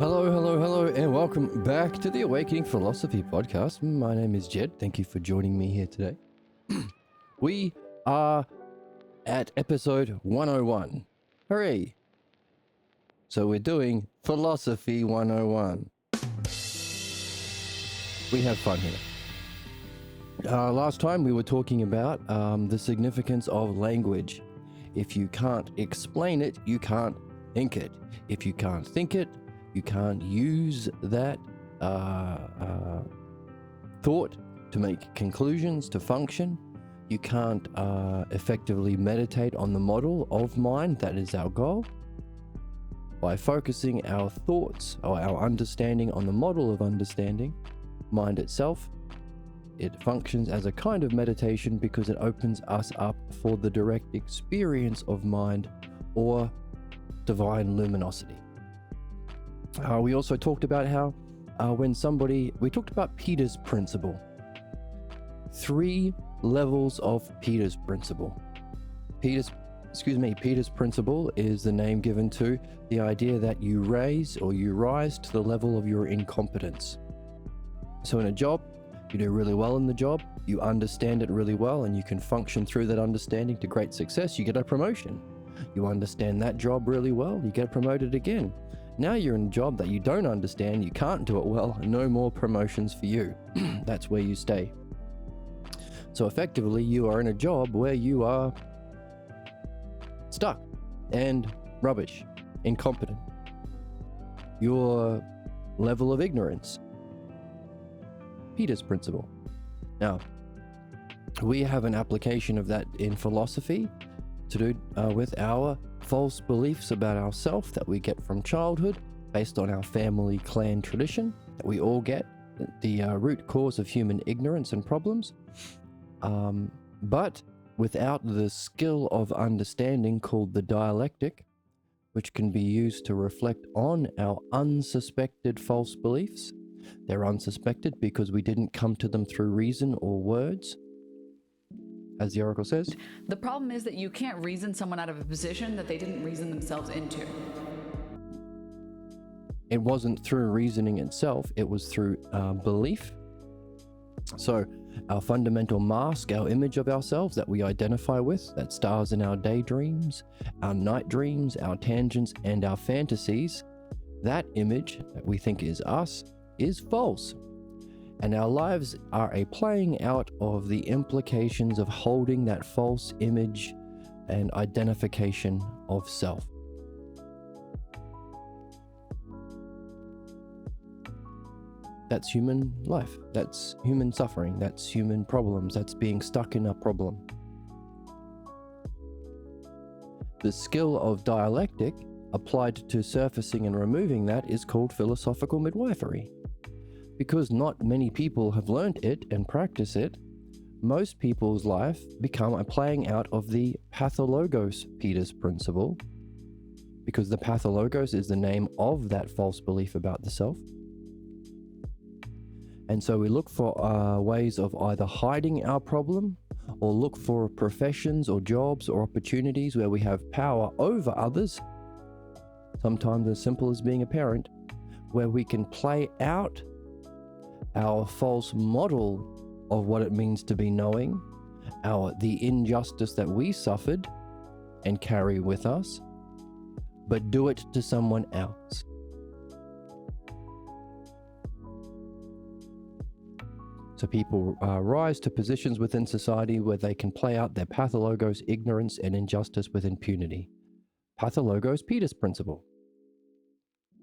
Hello, hello, hello, and welcome back to the Awakening Philosophy Podcast. My name is Jed. Thank you for joining me here today. We are at episode 101. Hooray! So we're doing Philosophy 101. We have fun here. Last time we were talking about the significance of language. If you can't explain it, you can't think it. If you can't think it, you can't use that thought to make conclusions, to function. You can't effectively meditate on the model of mind that is our goal. By focusing our thoughts or our understanding on the model of understanding, mind itself, it functions as a kind of meditation because it opens us up for the direct experience of mind or divine luminosity. We also talked about how we talked about Peter's principle. 3 levels of Peter's principle. Peter's principle is the name given to the idea that you rise to the level of your incompetence. So in a job, you do really well in the job, you understand it really well, and you can function through that understanding to great success. You get a promotion. You understand that job really well, you get promoted again. Now you're in a job that you don't understand, you can't do it well, no more promotions for you. That's where you stay. So effectively, you are in a job where you are stuck and rubbish, incompetent. Your level of ignorance. Peter's principle. Now, we have an application of that in philosophy to do with our false beliefs about ourselves that we get from childhood based on our family clan tradition that we all get, the root cause of human ignorance and problems, but without the skill of understanding called the dialectic, which can be used to reflect on our unsuspected false beliefs. They're unsuspected because we didn't come to them through reason or words, as the oracle says. The problem is that you can't reason someone out of a position that they didn't reason themselves into. It wasn't through reasoning itself, it was through belief. So our fundamental mask, our image of ourselves that we identify with, that stars in our daydreams, our night dreams, our tangents, and our fantasies, that image that we think is us is false. And our lives are a playing out of the implications of holding that false image and identification of self. That's human life, that's human suffering, that's human problems, that's being stuck in a problem. The skill of dialectic applied to surfacing and removing that is called philosophical midwifery. Because not many people have learned it and practice it, most people's life become a playing out of the pathologos Peter's principle, because the pathologos is the name of that false belief about the self. And so we look for ways of either hiding our problem or look for professions or jobs or opportunities where we have power over others, sometimes as simple as being a parent, where we can play out our false model of what it means to be knowing, the injustice that we suffered and carry with us, but do it to someone else. So people rise to positions within society where they can play out their pathologos, ignorance, and injustice with impunity. Pathologos Peter's principle.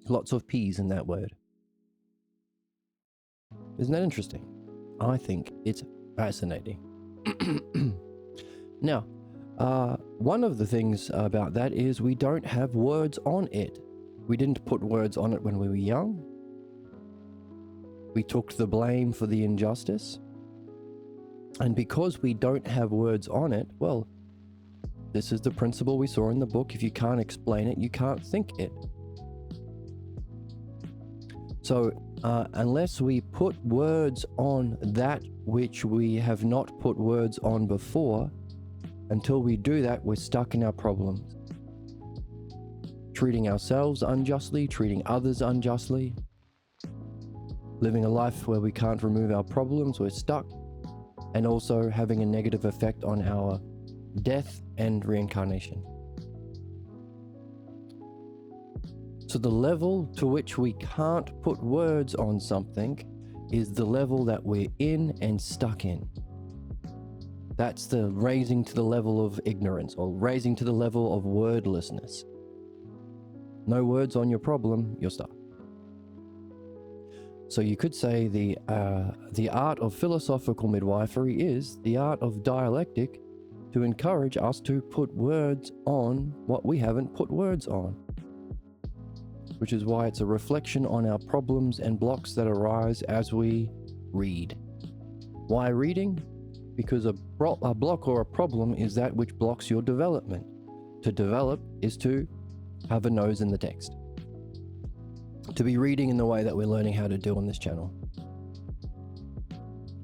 Lots of P's in that word. Isn't that interesting? I think it's fascinating. Now, one of the things about that is we don't have words on it. We didn't put words on it when we were young. We took the blame for the injustice. And because we don't have words on it, well, this is the principle we saw in the book. If you can't explain it, you can't think it. So unless we put words on that which we have not put words on before, until we do that, we're stuck in our problems. treating ourselves unjustly, treating others unjustly, living a life where we can't remove our problems, we're stuck, and also having a negative effect on our death and reincarnation. So the level to which we can't put words on something is the level that we're in and stuck in. That's the raising to the level of ignorance, or raising to the level of wordlessness. No words on your problem, you're stuck. So you could say the art of philosophical midwifery is the art of dialectic, to encourage us to put words on what we haven't put words on. Which is why it's a reflection on our problems and blocks that arise as we read. Why reading? Because a block or a problem is that which blocks your development. To develop is to have a nose in the text. To be reading in the way that we're learning how to do on this channel.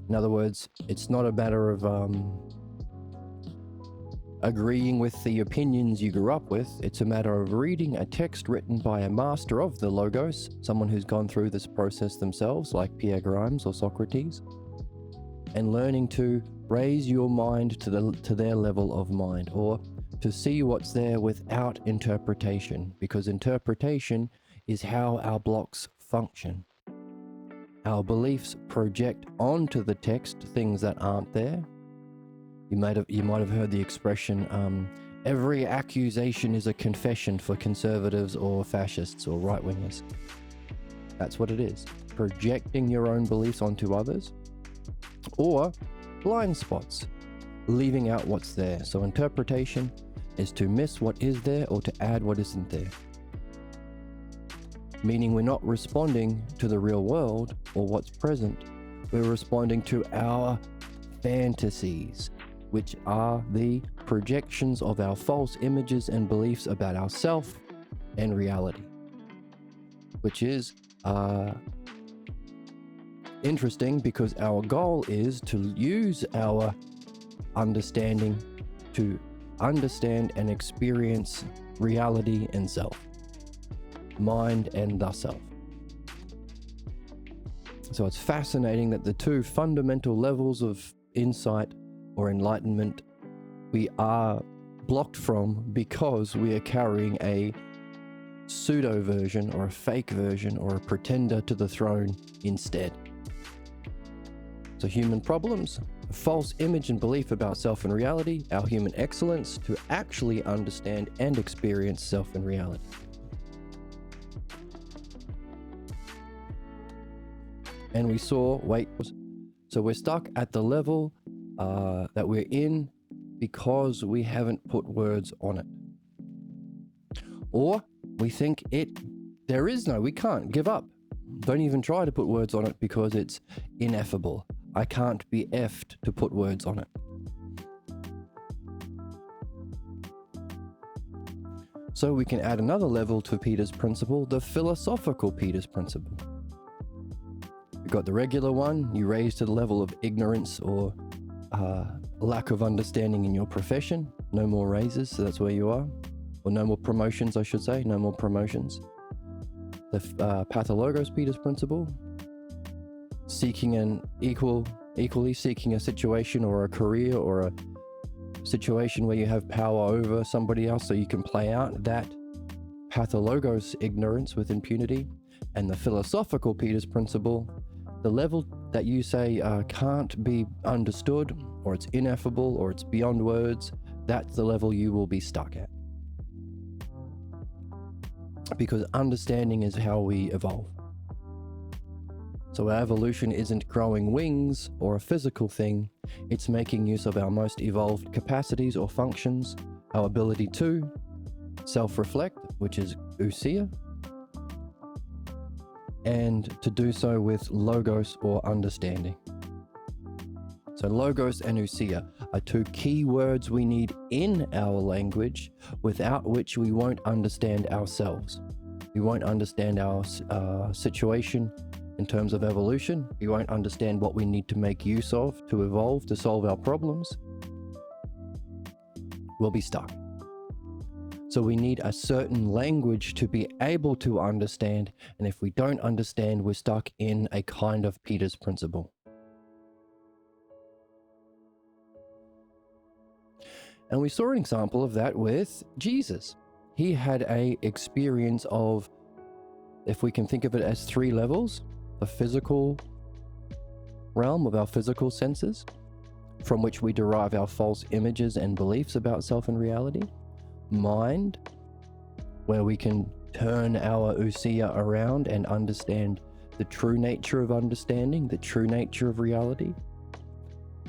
In other words, it's not a matter of agreeing with the opinions you grew up with. It's a matter of reading a text written by a master of the Logos, someone who's gone through this process themselves, like Pierre Grimes or Socrates, and learning to raise your mind to their level of mind, or to see what's there without interpretation, because interpretation is how our blocks function. Our beliefs project onto the text things that aren't there. You might have heard the expression, every accusation is a confession for conservatives or fascists or right-wingers. That's what it is. Projecting your own beliefs onto others, or blind spots, leaving out what's there. So interpretation is to miss what is there or to add what isn't there. Meaning we're not responding to the real world or what's present. We're responding to our fantasies, which are the projections of our false images and beliefs about ourselves and reality. Which is interesting, because our goal is to use our understanding to understand and experience reality and self, mind and the self. So it's fascinating that the two fundamental levels of insight or enlightenment we are blocked from because we are carrying a pseudo version or a fake version or a pretender to the throne instead. So human problems, a false image and belief about self and reality, our human excellence to actually understand and experience self and reality. And we saw, so we're stuck at the level that we're in because we haven't put words on it. Or we think we can't give up. Don't even try to put words on it because it's ineffable. I can't be effed to put words on it. So we can add another level to Peter's principle, the philosophical Peter's principle. You've got the regular one, you raise to the level of ignorance or lack of understanding in your profession. No more raises, so that's where you are. Or no more promotions, I should say, no more promotions. The pathologos Peter's principle, equally seeking a situation or a career or a situation where you have power over somebody else so you can play out that pathologos ignorance with impunity. And the philosophical Peter's principle, the level that you say can't be understood, or it's ineffable, or it's beyond words, that's the level you will be stuck at. Because understanding is how we evolve. So our evolution isn't growing wings or a physical thing, it's making use of our most evolved capacities or functions, our ability to self-reflect, which is ousia, and to do so with logos or understanding. So logos and ousia are two key words we need in our language, without which we won't understand ourselves. We won't understand our situation in terms of evolution. We won't understand what we need to make use of to evolve, to solve our problems. We'll be stuck. So we need a certain language to be able to understand. And if we don't understand, we're stuck in a kind of Peter's principle. And we saw an example of that with Jesus. He had a experience of, if we can think of it as 3 levels, the physical realm of our physical senses, from which we derive our false images and beliefs about self and reality. Mind, where we can turn our ousia around and understand the true nature of understanding, the true nature of reality,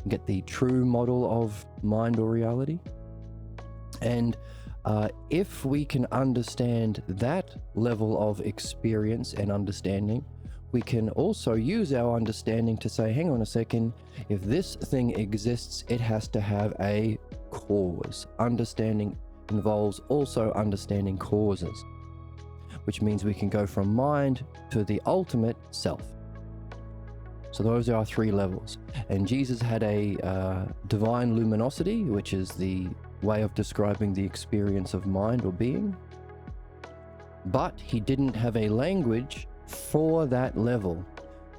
get the true model of mind or reality. And if we can understand that level of experience and understanding, we can also use our understanding to say, hang on a second, if this thing exists, it has to have a cause. Understanding involves also understanding causes, which means we can go from mind to the ultimate self. So those are our 3 levels. And Jesus had a divine luminosity, which is the way of describing the experience of mind or being. But he didn't have a language for that level.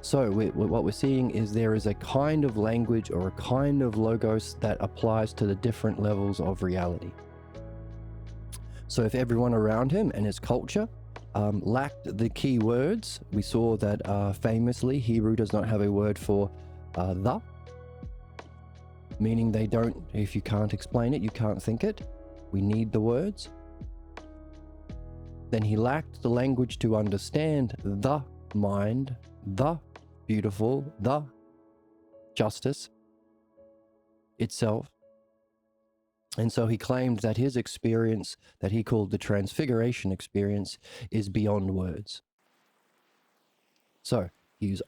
So what we're seeing is there is a kind of language or a kind of logos that applies to the different levels of reality. So if everyone around him and his culture lacked the key words, we saw that famously Hebrew does not have a word for the, meaning they don't, if you can't explain it, you can't think it. We need the words. Then he lacked the language to understand the mind, the beautiful, the justice itself. And so he claimed that his experience, that he called the transfiguration experience, is beyond words. So he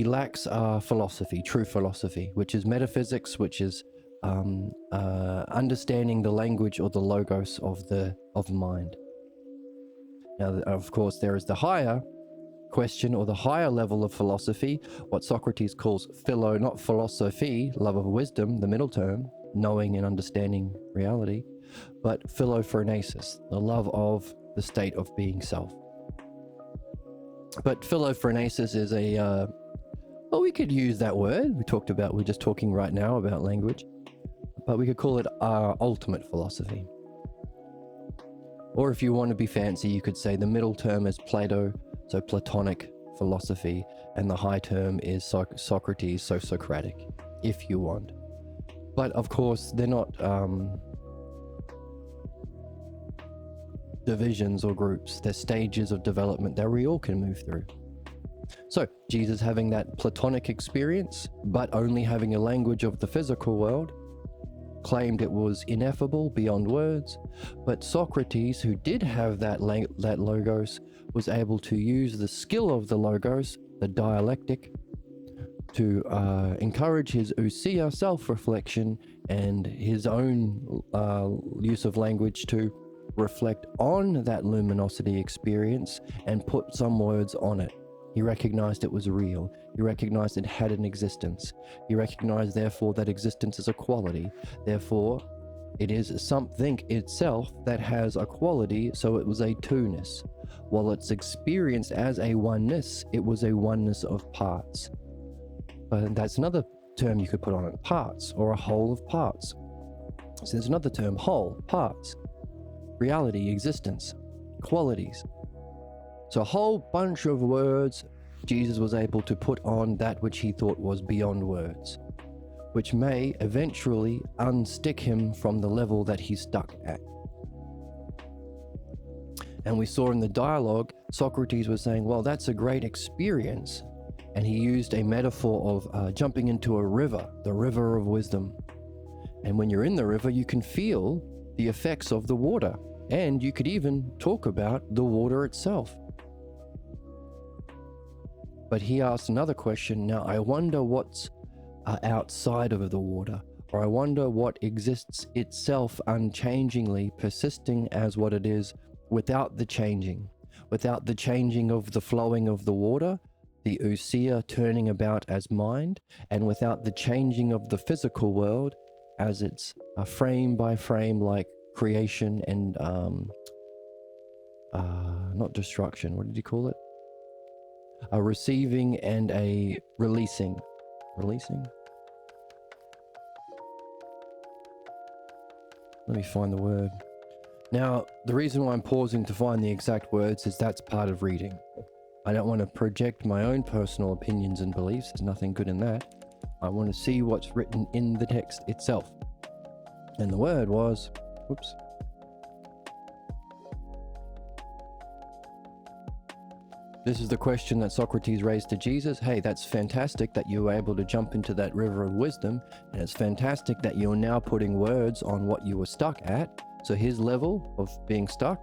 lacks philosophy, true philosophy, which is metaphysics, which is understanding the language or the logos of mind. Now, of course, there is the higher question or the higher level of philosophy, what Socrates calls not philosophy, love of wisdom, the middle term, knowing and understanding reality, but philophronesis, the love of the state of being self. But philophronesis is well, we could use that word. We're just talking right now about language, but we could call it our ultimate philosophy. Or if you want to be fancy, you could say the middle term is Plato, so Platonic philosophy, and the high term is Socrates, so Socratic, if you want. But of course, they're not divisions or groups. They're stages of development that we all can move through. So Jesus having that Platonic experience, but only having a language of the physical world, claimed it was ineffable, beyond words. But Socrates, who did have that logos, was able to use the skill of the logos, the dialectic, to encourage his ousia, self-reflection, and his own use of language to reflect on that luminosity experience and put some words on it. He recognized it was real. He recognized it had an existence. He recognized, therefore, that existence is a quality. Therefore, it is something itself that has a quality, so it was a two-ness. While it's experienced as a oneness, it was a oneness of parts. But that's another term you could put on it, parts, or a whole of parts. So there's another term, whole, parts, reality, existence, qualities. So a whole bunch of words Jesus was able to put on that which he thought was beyond words, which may eventually unstick him from the level that he's stuck at. And we saw in the dialogue, Socrates was saying, well, that's a great experience. And he used a metaphor of jumping into a river, the river of wisdom. And when you're in the river, you can feel the effects of the water. And you could even talk about the water itself. But he asked another question. Now, I wonder what's outside of the water, or I wonder what exists itself unchangingly, persisting as what it is without the changing of the flowing of the water, the ousia turning about as mind, and without the changing of the physical world as it's frame by frame, like creation and not destruction. What did he call it? A receiving and a releasing. Releasing? Let me find the word. Now, the reason why I'm pausing to find the exact words is that's part of reading. I don't want to project my own personal opinions and beliefs. There's nothing good in that. I want to see what's written in the text itself. And the word was, whoops. This is the question that Socrates raised to Jesus. Hey, that's fantastic that you were able to jump into that river of wisdom. And it's fantastic that you're now putting words on what you were stuck at. So his level of being stuck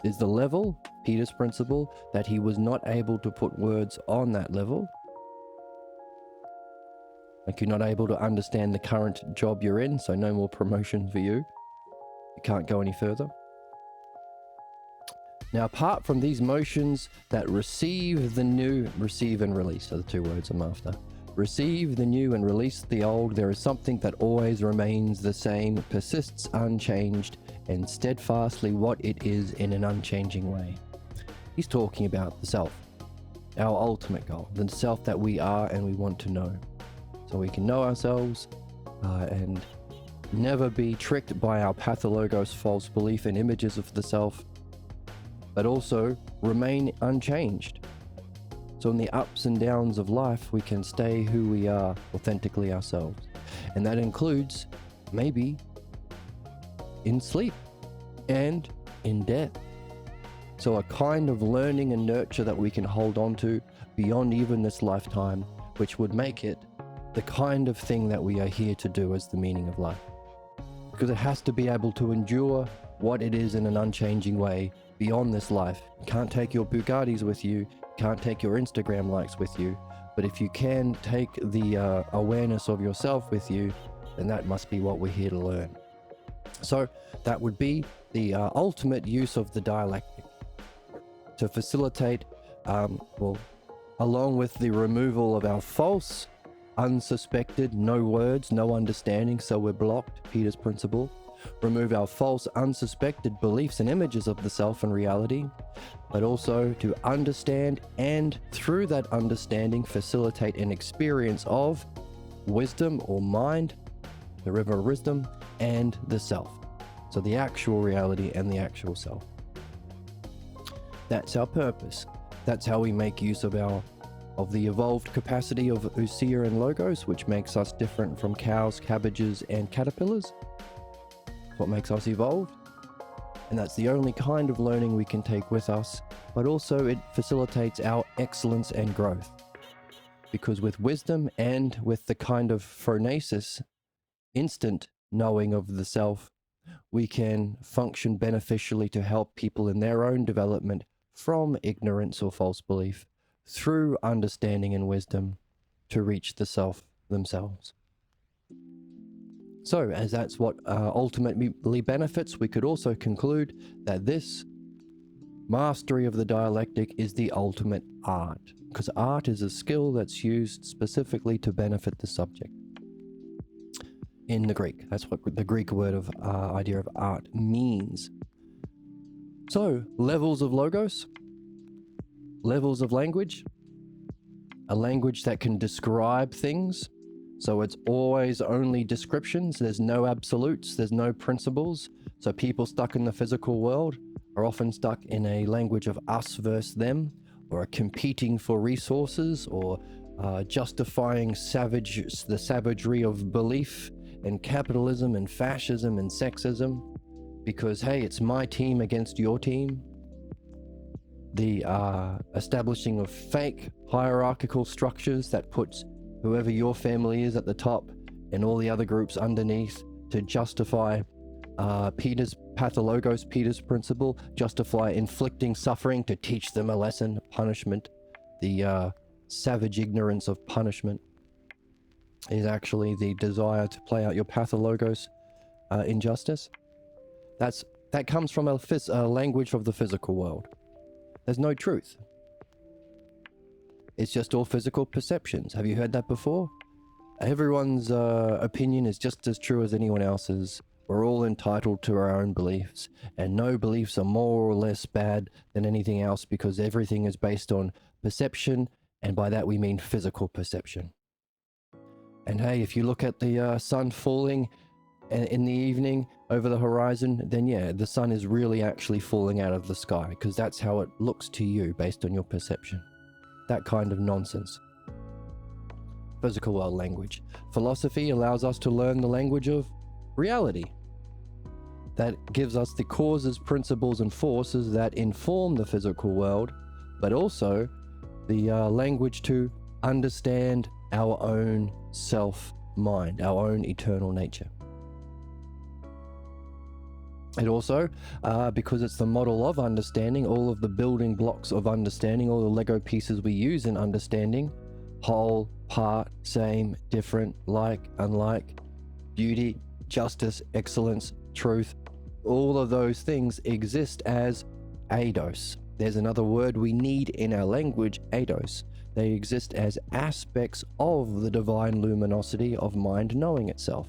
is the level, Peter's principle, that he was not able to put words on that level. Like you're not able to understand the current job you're in, so no more promotion for you. You can't go any further. Now, apart from these motions that receive the new, receive and release are the two words I'm after. Receive the new and release the old, there is something that always remains the same, persists unchanged, and steadfastly what it is in an unchanging way. He's talking about the self, our ultimate goal, the self that we are and we want to know. So we can know ourselves and never be tricked by our pathologos false belief and images of the self, but also remain unchanged. So in the ups and downs of life, we can stay who we are, authentically ourselves. And that includes maybe in sleep and in death. So a kind of learning and nurture that we can hold on to beyond even this lifetime, which would make it the kind of thing that we are here to do as the meaning of life. Because it has to be able to endure what it is in an unchanging way beyond this life. You can't take your Bugattis with you, can't take your Instagram likes with you, but if you can take the awareness of yourself with you, then that must be what we're here to learn. So that would be the ultimate use of the dialectic to facilitate, along with the removal of our false, unsuspected, no words, no understanding, so we're blocked, Peter's principle. Remove our false, unsuspected beliefs and images of the self and reality, but also to understand and through that understanding facilitate an experience of wisdom or mind, the river of wisdom, and the self. So the actual reality and the actual self. That's our purpose. That's how we make use of the evolved capacity of ousia and logos, which makes us different from cows, cabbages, and caterpillars. What makes us evolved, and that's the only kind of learning we can take with us, but also it facilitates our excellence and growth, because with wisdom and with the kind of phronesis, instant knowing of the self, we can function beneficially to help people in their own development from ignorance or false belief through understanding and wisdom to reach the self themselves. So, as that's what ultimately benefits, we could also conclude that this mastery of the dialectic is the ultimate art, because art is a skill that's used specifically to benefit the subject. In the Greek, that's what the Greek word of idea of art means. So, levels of logos, levels of language, a language that can describe things. So it's always only descriptions. There's no absolutes. There's no principles. So people stuck in the physical world are often stuck in a language of us versus them, or competing for resources, or justifying the savagery of belief and capitalism and fascism and sexism, because, hey, it's my team against your team. The establishing of fake hierarchical structures that puts whoever your family is at the top and all the other groups underneath to justify Peter's principle, justify inflicting suffering to teach them a lesson, punishment. The savage ignorance of punishment is actually the desire to play out your pathologos injustice. That comes from a language of the physical world. There's no truth. It's just all physical perceptions. Have you heard that before? Everyone's opinion is just as true as anyone else's. We're all entitled to our own beliefs, and no beliefs are more or less bad than anything else because everything is based on perception, and by that we mean physical perception. And hey, if you look at the sun falling in the evening over the horizon, then yeah, the sun is really actually falling out of the sky because that's how it looks to you based on your perception. That kind of nonsense. Physical world language. Philosophy allows us to learn the language of reality. That gives us the causes, principles, and forces that inform the physical world, but also the language to understand our own self-mind, our own eternal nature. It also, because it's the model of understanding, all of the building blocks of understanding, all the Lego pieces we use in understanding, whole, part, same, different, like, unlike, beauty, justice, excellence, truth, all of those things exist as eidos. There's another word we need in our language, eidos. They exist as aspects of the divine luminosity of mind knowing itself.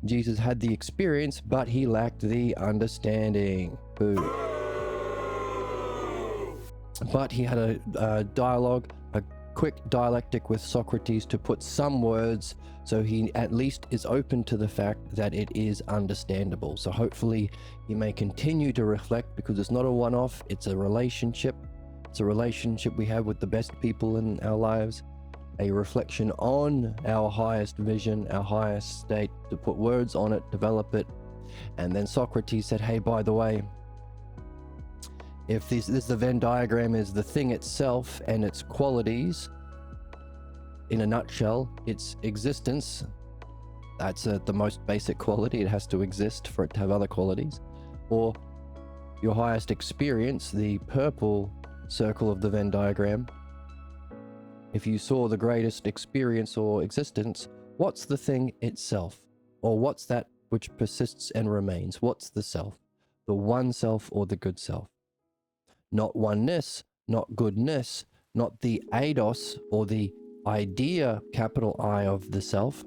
Jesus had the experience, but he lacked the understanding. Boo. But he had a dialogue, a quick dialectic with Socrates to put some words, so he at least is open to the fact that it is understandable. So hopefully he may continue to reflect, because it's not a one-off, it's a relationship. It's a relationship we have with the best people in our lives, a reflection on our highest vision, our highest state, to put words on it, develop it. And then Socrates said, hey, by the way, if this the Venn diagram is the thing itself and its qualities, in a nutshell, its existence, that's the most basic quality. It has to exist for it to have other qualities. Or your highest experience, the purple circle of the Venn diagram, if you saw the greatest experience or existence, what's the thing itself? Or what's that which persists and remains? What's the self? The one self or the good self? Not oneness, not goodness, not the eidos or the idea, capital I, of the self.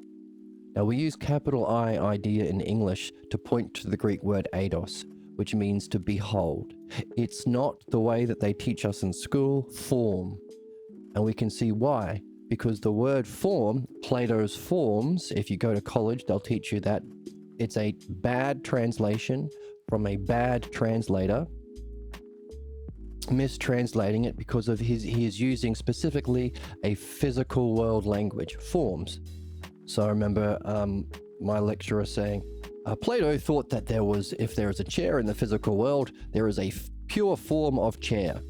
Now we use capital I, idea, in English to point to the Greek word eidos, which means to behold. It's not the way that they teach us in school, form. And we can see why. Because the word form, Plato's forms, if you go to college, they'll teach you that it's a bad translation from a bad translator, mistranslating it because of he is using specifically a physical world language, forms. So I remember my lecturer saying, Plato thought that if there is a chair in the physical world, there is a pure form of chair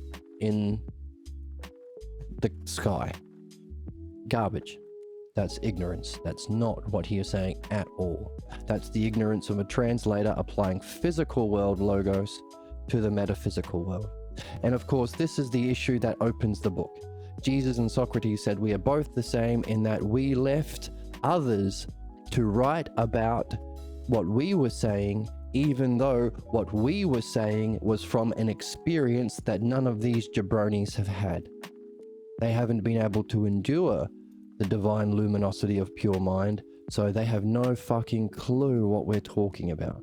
in the sky. Garbage. That's ignorance. That's not what he is saying at all. That's the ignorance of a translator applying physical world logos to the metaphysical world. And of course, this is the issue that opens the book. Jesus and Socrates said we are both the same in that we left others to write about what we were saying, even though what we were saying was from an experience that none of these jabronis have had. They haven't been able to endure the divine luminosity of pure mind, so they have no fucking clue what we're talking about.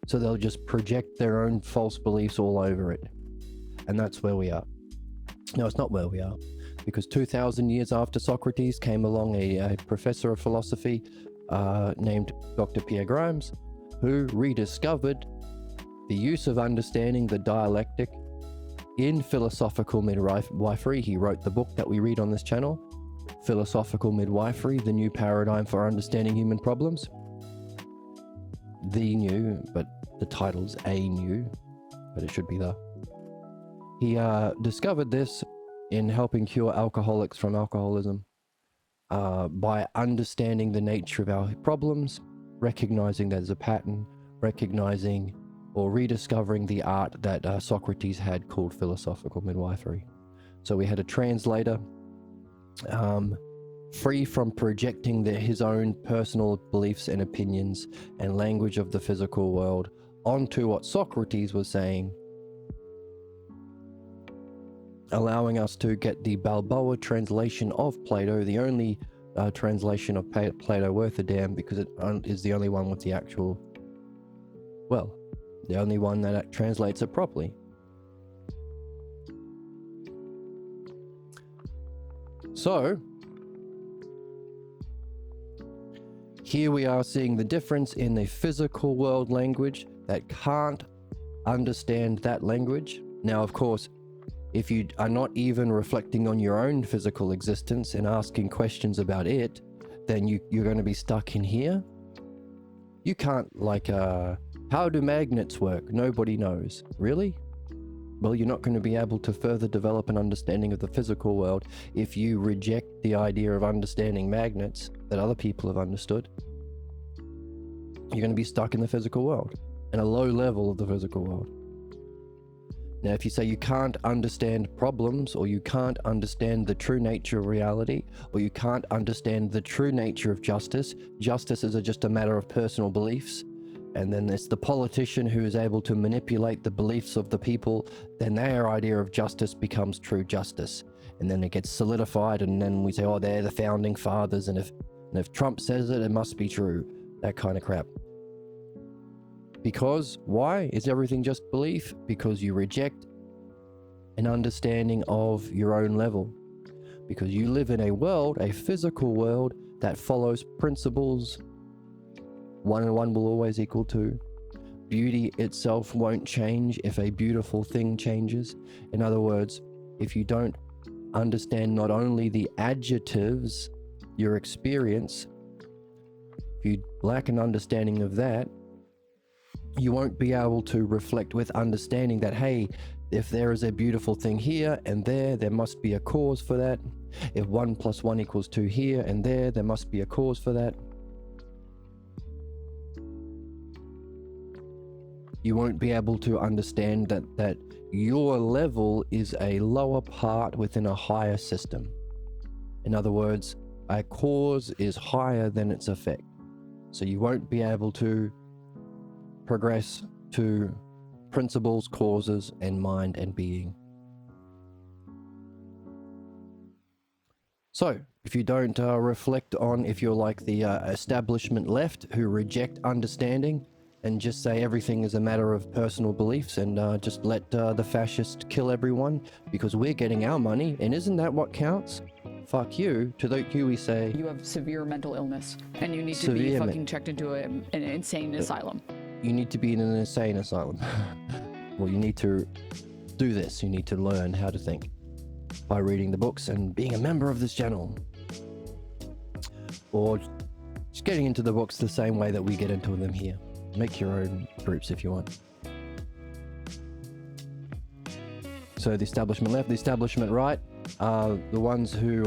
So they'll just project their own false beliefs all over it. And that's where we are. No, it's not where we are. Because 2,000 years after Socrates came along a professor of philosophy named Dr. Pierre Grimes, who rediscovered the use of understanding the dialectic in philosophical midwifery. He wrote the book that we read on this channel, Philosophical Midwifery, The New Paradigm for Understanding Human Problems. The new, but the title's a new, but it should be the. He discovered this in helping cure alcoholics from alcoholism by understanding the nature of our problems, recognizing there's a pattern, recognizing or rediscovering the art that Socrates had called philosophical midwifery. So we had a translator free from projecting his own personal beliefs and opinions and language of the physical world onto what Socrates was saying, allowing us to get the Balboa translation of Plato, the only translation of Plato worth a damn, because it is the only one with the actual, well, the only one that translates it properly. So, here we are seeing the difference in the physical world language that can't understand that language. Now, of course, if you are not even reflecting on your own physical existence and asking questions about it, then you're going to be stuck in here. You can't, like, how do magnets work? Nobody knows. Really? Well, you're not going to be able to further develop an understanding of the physical world if you reject the idea of understanding magnets that other people have understood. You're going to be stuck in the physical world, and a low level of the physical world. Now, if you say you can't understand problems, or you can't understand the true nature of reality, or you can't understand the true nature of justice, justice is just a matter of personal beliefs, and then there's the politician who is able to manipulate the beliefs of the people, then their idea of justice becomes true justice. And then it gets solidified, and then we say, oh, they're the founding fathers, and if Trump says it, it must be true. That kind of crap. Because, why? Is everything just belief? Because you reject an understanding of your own level. Because you live in a world, a physical world, that follows principles. 1 and 1 will always equal 2. Beauty itself won't change if a beautiful thing changes. In other words, if you don't understand not only the adjectives, your experience, if you lack an understanding of that, you won't be able to reflect with understanding that, hey, if there is a beautiful thing here and there must be a cause for that. If 1 + 1 = 2 here and there must be a cause for that. You won't be able to understand that your level is a lower part within a higher system. In other words, a cause is higher than its effect. So you won't be able to progress to principles, causes, and mind and being. So, if you don't reflect on, if you're like the establishment left who reject understanding and just say everything is a matter of personal beliefs and just let the fascists kill everyone because we're getting our money, and isn't that what counts? Fuck you. To you we say, You have severe mental illness, and you need to be fucking checked into an insane asylum. You need to be in an insane asylum. Well, you need to do this. You need to learn how to think by reading the books and being a member of this channel. Or just getting into the books the same way that we get into them here. Make your own groups if you want. So the establishment left, the establishment right are the ones who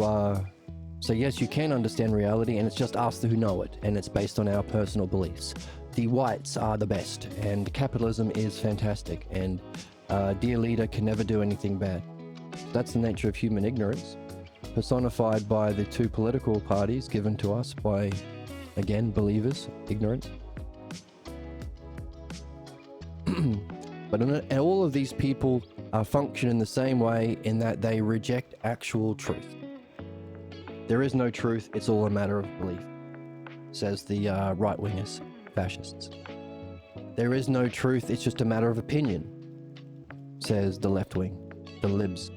say, yes, you can understand reality, and it's just us who know it, and it's based on our personal beliefs. The whites are the best, and capitalism is fantastic, and dear leader can never do anything bad. That's the nature of human ignorance, personified by the 2 political parties given to us by, again, believers, ignorant. But all of these people function in the same way, in that they reject actual truth. There is no truth, it's all a matter of belief, says the right-wingers, fascists. There is no truth, it's just a matter of opinion, says the left wing, the libs.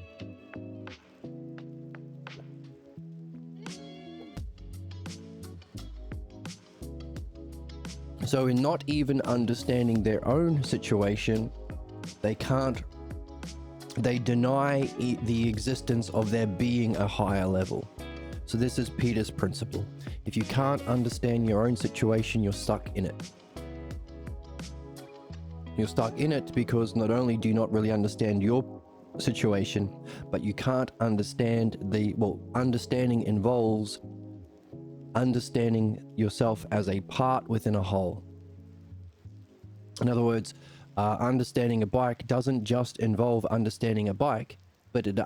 So in not even understanding their own situation, they deny the existence of there being a higher level. So this is Peter's principle. If you can't understand your own situation, you're stuck in it. You're stuck in it because not only do you not really understand your situation, but you can't understand understanding involves understanding yourself as a part within a whole. In other words, understanding a bike doesn't just involve understanding a bike, but it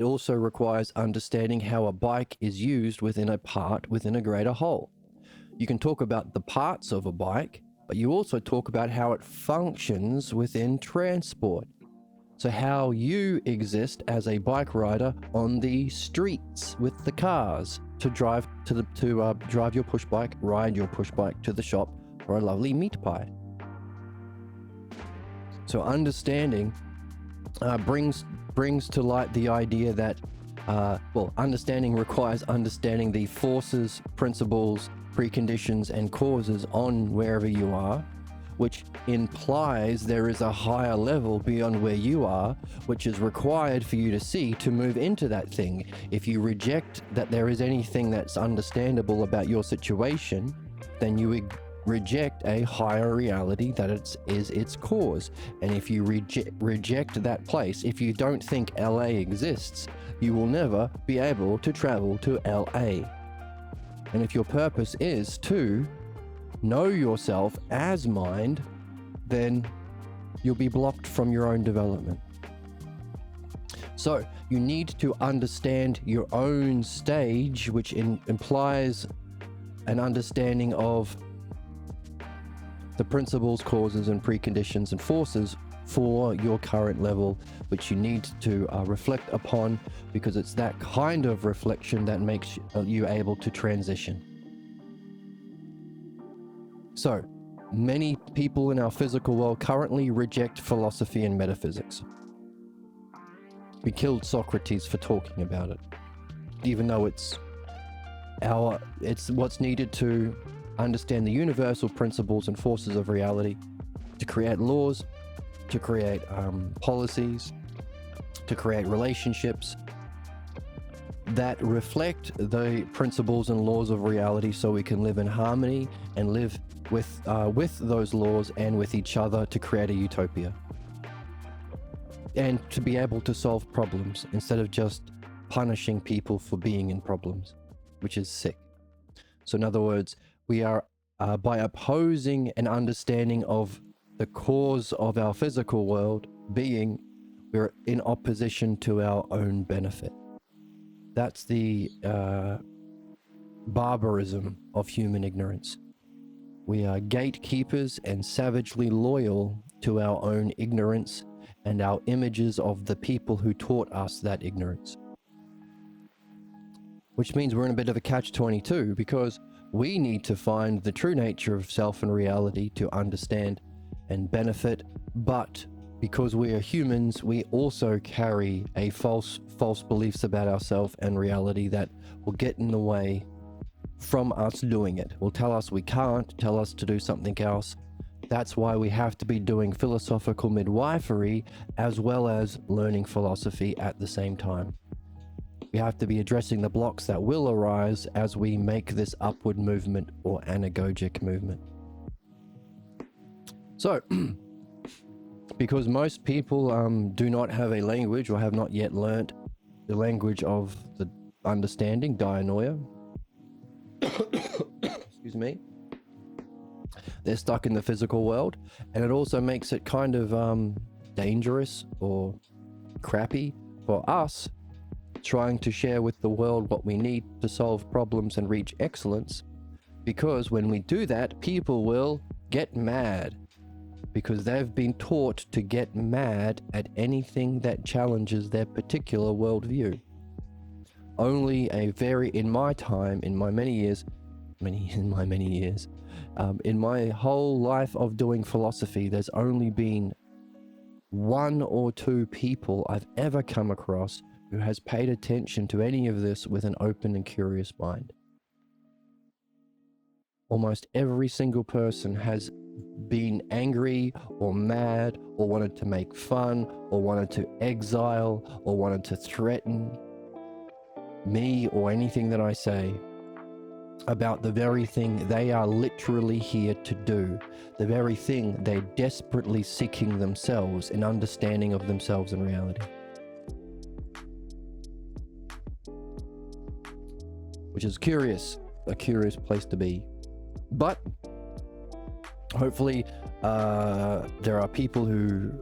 also requires understanding how a bike is used within a part within a greater whole. You can talk about the parts of a bike, but you also talk about how it functions within transport. So how you exist as a bike rider on the streets with the cars to drive drive your push bike, ride your push bike to the shop for a lovely meat pie. So understanding brings to light the idea that understanding requires understanding the forces, principles, preconditions, and causes on wherever you are, which implies there is a higher level beyond where you are, which is required for you to see to move into that thing. If you reject that there is anything that's understandable about your situation, then you reject a higher reality that is its cause. And if you reject that place, if you don't think LA exists, you will never be able to travel to LA. And if your purpose is to know yourself as mind, then you'll be blocked from your own development. So you need to understand your own stage, which implies an understanding of the principles, causes, and preconditions and forces for your current level, which you need to reflect upon, because it's that kind of reflection that makes you able to transition. So, many people in our physical world currently reject philosophy and metaphysics. We killed Socrates for talking about it, even though it's what's needed to understand the universal principles and forces of reality, to create laws, to create policies, to create relationships that reflect the principles and laws of reality, so we can live in harmony and live with those laws and with each other to create a utopia, and to be able to solve problems instead of just punishing people for being in problems, which is sick. So in other words, we are by opposing an understanding of the cause of our physical world being, we're in opposition to our own benefit. That's the barbarism of human ignorance. We are gatekeepers and savagely loyal to our own ignorance and our images of the people who taught us that ignorance. Which means we're in a bit of a catch-22, because we need to find the true nature of self and reality to understand and benefit, but because we are humans, we also carry a false beliefs about ourselves and reality that will get in the way from us doing it. Will tell us we can't, tell us to do something else. That's why we have to be doing philosophical midwifery as well as learning philosophy at the same time. We have to be addressing the blocks that will arise as we make this upward movement or anagogic movement. So, because most people do not have a language or have not yet learnt the language of the understanding, dianoia, excuse me, they're stuck in the physical world, and it also makes it kind of dangerous or crappy for us trying to share with the world what we need to solve problems and reach excellence, because when we do that, people will get mad, because they've been taught to get mad at anything that challenges their particular worldview. Only in my whole life of doing philosophy, there's only been one or two people I've ever come across who has paid attention to any of this with an open and curious mind. Almost every single person has been angry or mad or wanted to make fun or wanted to exile or wanted to threaten me or anything that I say about the very thing they are literally here to do, the very thing they're desperately seeking themselves, an understanding of themselves and reality. Which is a curious place to be. But hopefully there are people who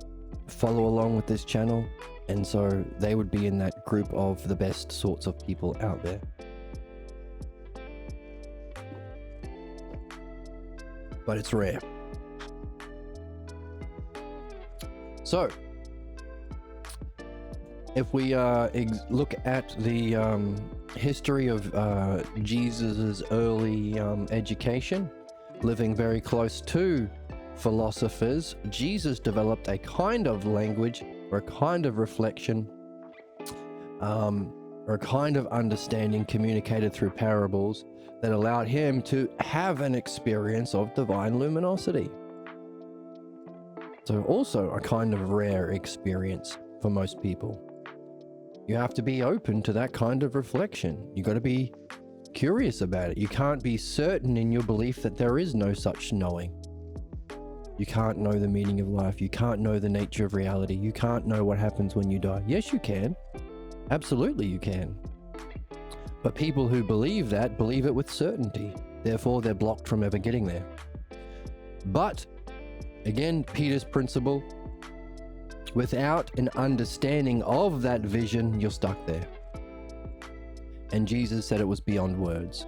follow along with this channel, and so they would be in that group of the best sorts of people out there. But it's rare. So if we look at the history of Jesus's early education, living very close to philosophers, Jesus developed a kind of language or a kind of reflection or a kind of understanding communicated through parables that allowed him to have an experience of divine luminosity. So also a kind of rare experience for most people. You have to be open to that kind of reflection. You got to be curious about it. You can't be certain in your belief that there is no such knowing. You can't know the meaning of life. You can't know the nature of reality. You can't know what happens when you die. Yes, you can. Absolutely you can. But people who believe that believe it with certainty. Therefore, they're blocked from ever getting there. But, again, Peter's principle, without an understanding of that vision, you're stuck there. And Jesus said it was beyond words.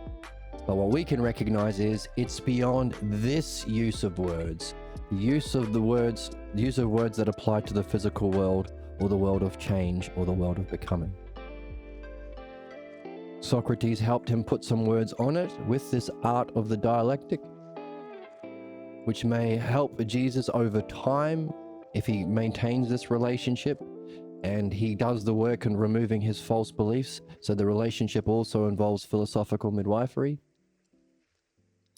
But what we can recognize is it's beyond this use of words. The use of words that apply to the physical world, or the world of change, or the world of becoming. Socrates helped him put some words on it with this art of the dialectic, which may help Jesus over time if he maintains this relationship and he does the work in removing his false beliefs. So the relationship also involves philosophical midwifery.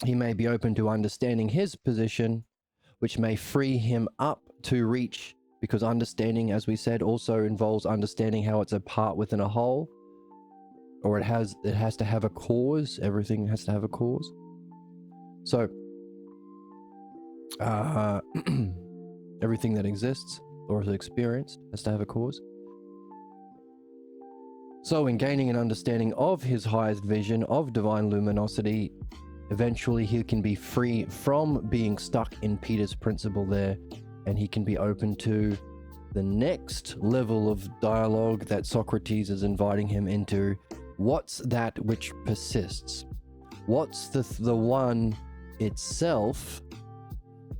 He may be open to understanding his position, which may free him up to reach, because understanding, as we said, also involves understanding how it's a part within a whole, or it has to have a cause. Everything has to have a cause. So everything that exists or is experienced has to have a cause. So in gaining an understanding of his highest vision of divine luminosity, eventually he can be free from being stuck in Peter's principle there, and he can be open to the next level of dialogue that Socrates is inviting him into. What's that which persists? What's the one itself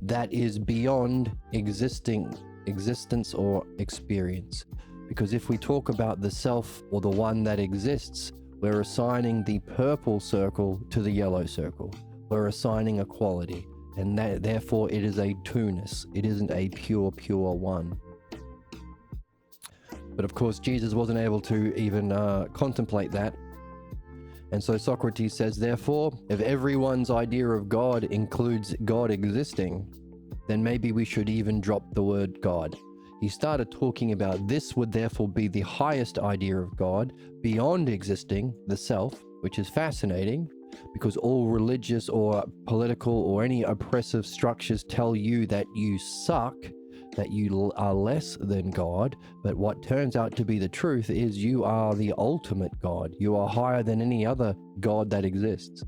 that is beyond existence or experience? Because if we talk about the self or the one that exists, we're assigning the purple circle to the yellow circle. We're assigning a quality, and therefore it is a two-ness. It isn't a pure one. But of course, Jesus wasn't able to even contemplate that. And so Socrates says, therefore, if everyone's idea of God includes God existing, then maybe we should even drop the word God. He started talking about this would therefore be the highest idea of God beyond existing, the self, which is fascinating, because all religious or political or any oppressive structures tell you that you suck, that you are less than God. But what turns out to be the truth is you are the ultimate God. You are higher than any other God that exists.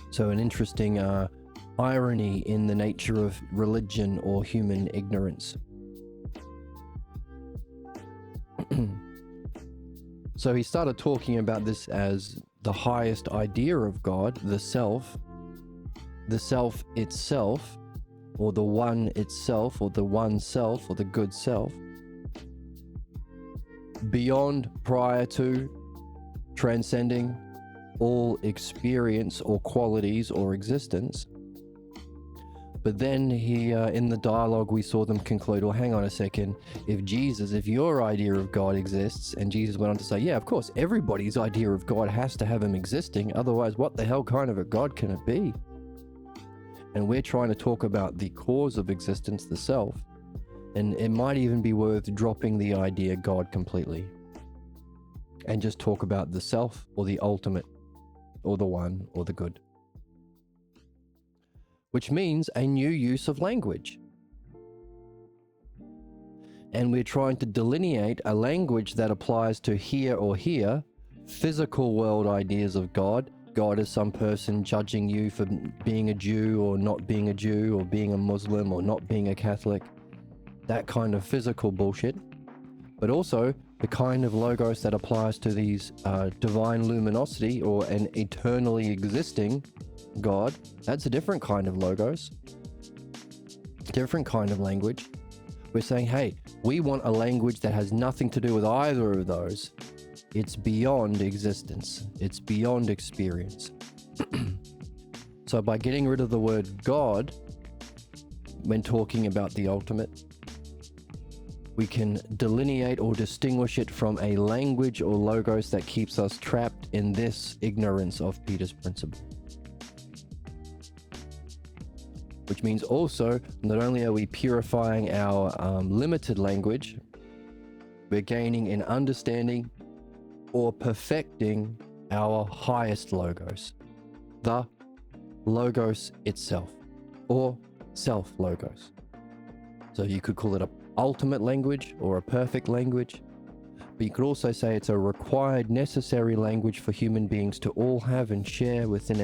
So an interesting irony in the nature of religion or human ignorance. So he started talking about this as the highest idea of God, the self itself, or the one itself, or the one self, or the good self, beyond, prior to, transcending all experience or qualities or existence. But then he, in the dialogue, we saw them conclude, well, hang on a second. If your idea of God exists, and Jesus went on to say, yeah, of course, everybody's idea of God has to have him existing. Otherwise, what the hell kind of a God can it be? And we're trying to talk about the cause of existence, the self. And it might even be worth dropping the idea God completely and just talk about the self or the ultimate or the one or the good. Which means a new use of language. And we're trying to delineate a language that applies to here or here, physical world ideas of God. God is some person judging you for being a Jew or not being a Jew, or being a Muslim or not being a Catholic. That kind of physical bullshit. But also the kind of logos that applies to these divine luminosity or an eternally existing God. That's a different kind of logos, different kind of language, We're saying, hey, we want a language that has nothing to do with either of those. It's beyond existence. It's beyond experience. So by getting rid of the word God, when talking about the ultimate, we can delineate or distinguish it from a language or logos that keeps us trapped in this ignorance of Peter's principle. Which means also, not only are we purifying our limited language, we're gaining in understanding or perfecting our highest logos, the logos itself, or self-logos. So you could call it a ultimate language or a perfect language, but you could also say it's a required, necessary language for human beings to all have and share within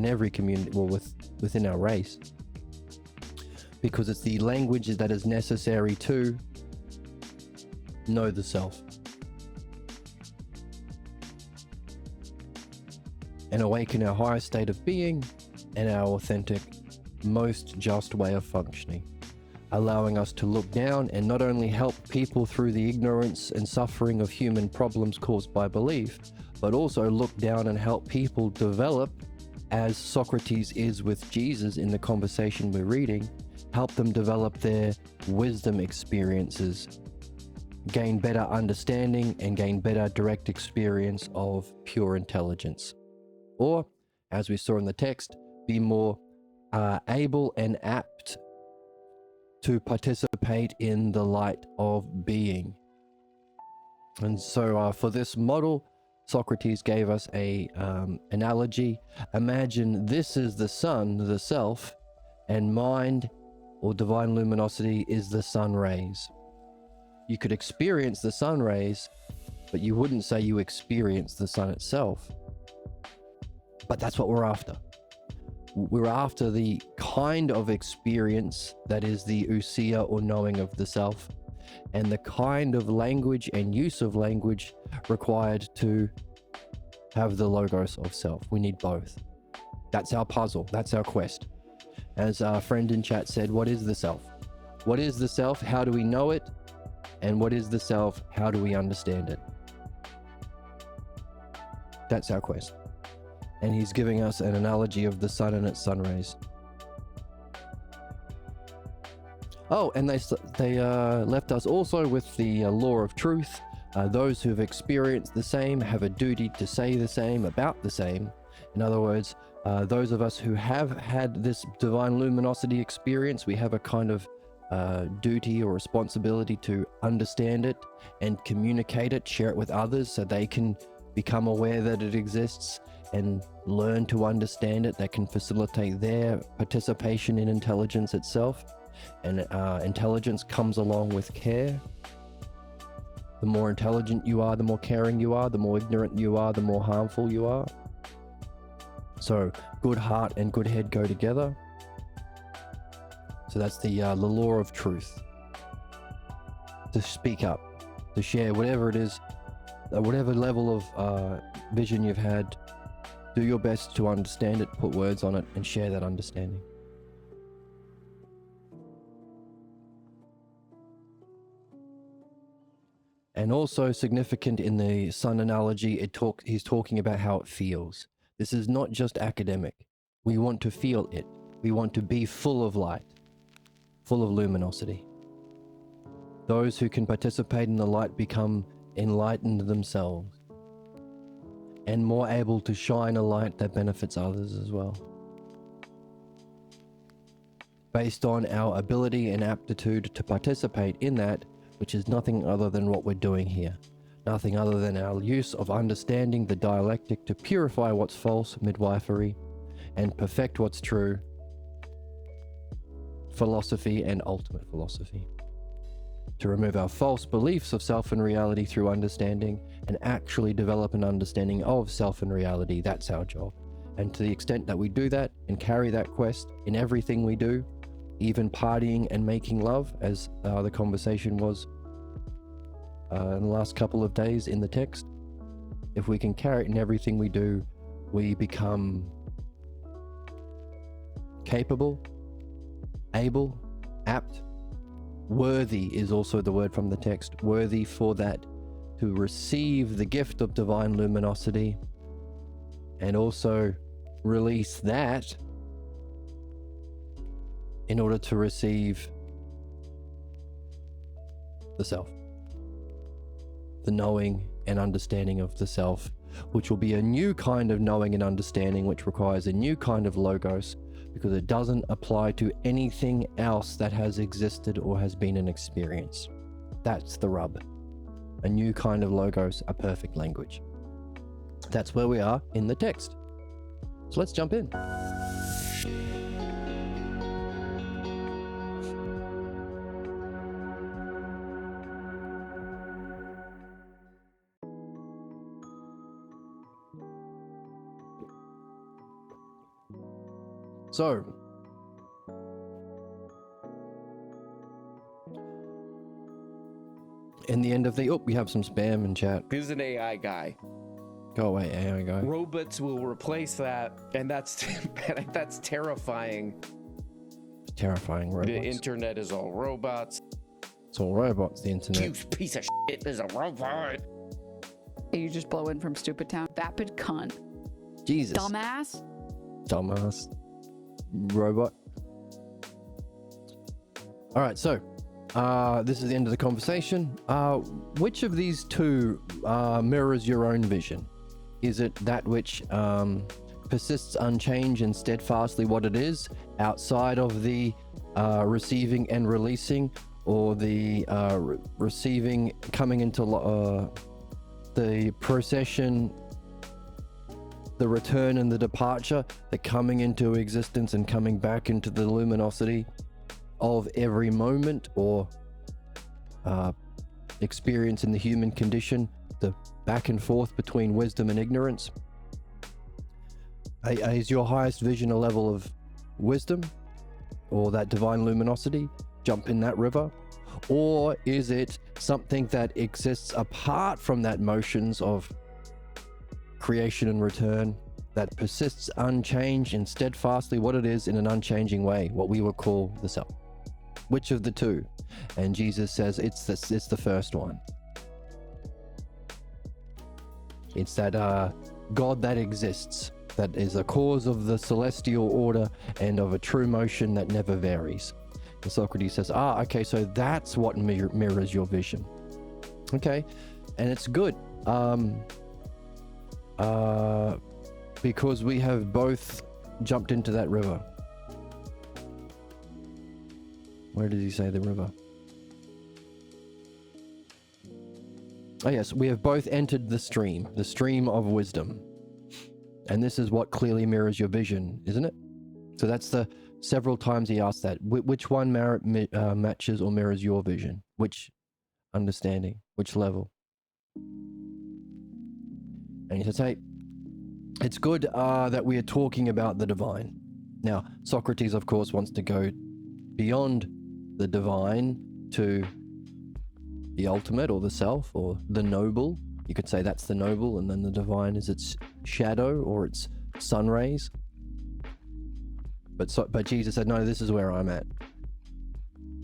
every community, well, within our race, because it's the language that is necessary to know the self and awaken our highest state of being and our authentic, most just way of functioning, allowing us to look down and not only help people through the ignorance and suffering of human problems caused by belief, but also look down and help people develop, as Socrates is with Jesus in the conversation we're reading, help them develop their wisdom experiences, gain better understanding, and gain better direct experience of pure intelligence. Or, as we saw in the text, be more able and apt to participate in the light of being. And so for this model, Socrates gave us a analogy. Imagine this is the sun, the self, and mind or divine luminosity is the sun rays. You could experience the sun rays, but you wouldn't say you experience the sun itself. But that's what we're after. We're after the kind of experience that is the ousia or knowing of the self, and the kind of language and use of language required to have the logos of self. We need both. That's our puzzle. That's our quest. As our friend in chat said, what is the self? What is the self? How do we know it? And what is the self? How do we understand it? That's our quest. And he's giving us an analogy of the sun and its sun rays. Oh, and they left us also with the law of truth. Those who have experienced the same have a duty to say the same about the same. In other words, those of us who have had this divine luminosity experience, we have a kind of duty or responsibility to understand it and communicate it, share it with others so they can become aware that it exists and learn to understand it. That can facilitate their participation in intelligence itself. And intelligence comes along with care. The more intelligent you are, the more caring you are. The more ignorant you are, the more harmful you are. So good heart and good head go together. So that's the law of truth. To speak up, to share whatever it is, whatever level of vision you've had, do your best to understand it, put words on it, and share that understanding. And also significant in the sun analogy, he's talking about how it feels. This is not just academic. We want to feel it. We want to be full of light, full of luminosity. Those who can participate in the light become enlightened themselves and more able to shine a light that benefits others as well. Based on our ability and aptitude to participate in that, which is nothing other than what we're doing here. Nothing other than our use of understanding the dialectic to purify what's false, midwifery, and perfect what's true, philosophy and ultimate philosophy. To remove our false beliefs of self and reality through understanding and actually develop an understanding of self and reality, that's our job. And to the extent that we do that and carry that quest in everything we do, even partying and making love, as the conversation was in the last couple of days in the text, if we can carry it in everything we do, we become capable, able, apt Worthy is also the word from the text. Worthy for that to receive the gift of divine luminosity and also release that in order to receive the self, the knowing and understanding of the self, which will be a new kind of knowing and understanding, which requires a new kind of logos, because it doesn't apply to anything else that has existed or has been an experience. That's the rub. A new kind of logos, a perfect language. That's where we are in the text. So let's jump in. So, in the end of the, we have some spam in chat. He's an AI guy. Go away, AI guy. Robots will replace that, and that's that's terrifying. Terrifying robots. The internet is all robots. It's all robots, the internet. You piece of shit is a robot. You just blow in from Stupid Town. Vapid cunt. Jesus. Dumbass. Dumbass. Robot. All right, so this is the end of the conversation. Which of these two mirrors your own vision? Is it that which persists unchanged and steadfastly what it is, outside of the receiving and releasing, or the receiving coming into the procession, the return and the departure, the coming into existence and coming back into the luminosity of every moment or experience in the human condition, the back and forth between wisdom and ignorance? Is your highest vision a level of wisdom or that divine luminosity? Jump in that river? Or is it something that exists apart from that motions of creation and return, that persists unchanged and steadfastly what it is in an unchanging way, what we would call the self? Which of the two? And Jesus says it's the first one. It's that God that exists, that is a cause of the celestial order and of a true motion that never varies. And Socrates says, okay, so that's what mirrors your vision. Okay, and it's good. Because we have both jumped into that river. Where does he say the river? Oh yes, we have both entered the stream of wisdom. And this is what clearly mirrors your vision, isn't it? So that's the several times he asked that. Which one matches or mirrors your vision? Which understanding? Which level? And he says, hey, it's good that we are talking about the divine. Now, Socrates, of course, wants to go beyond the divine to the ultimate or the self or the noble. You could say that's the noble, and then the divine is its shadow or its sun rays. But Jesus said, no, this is where I'm at.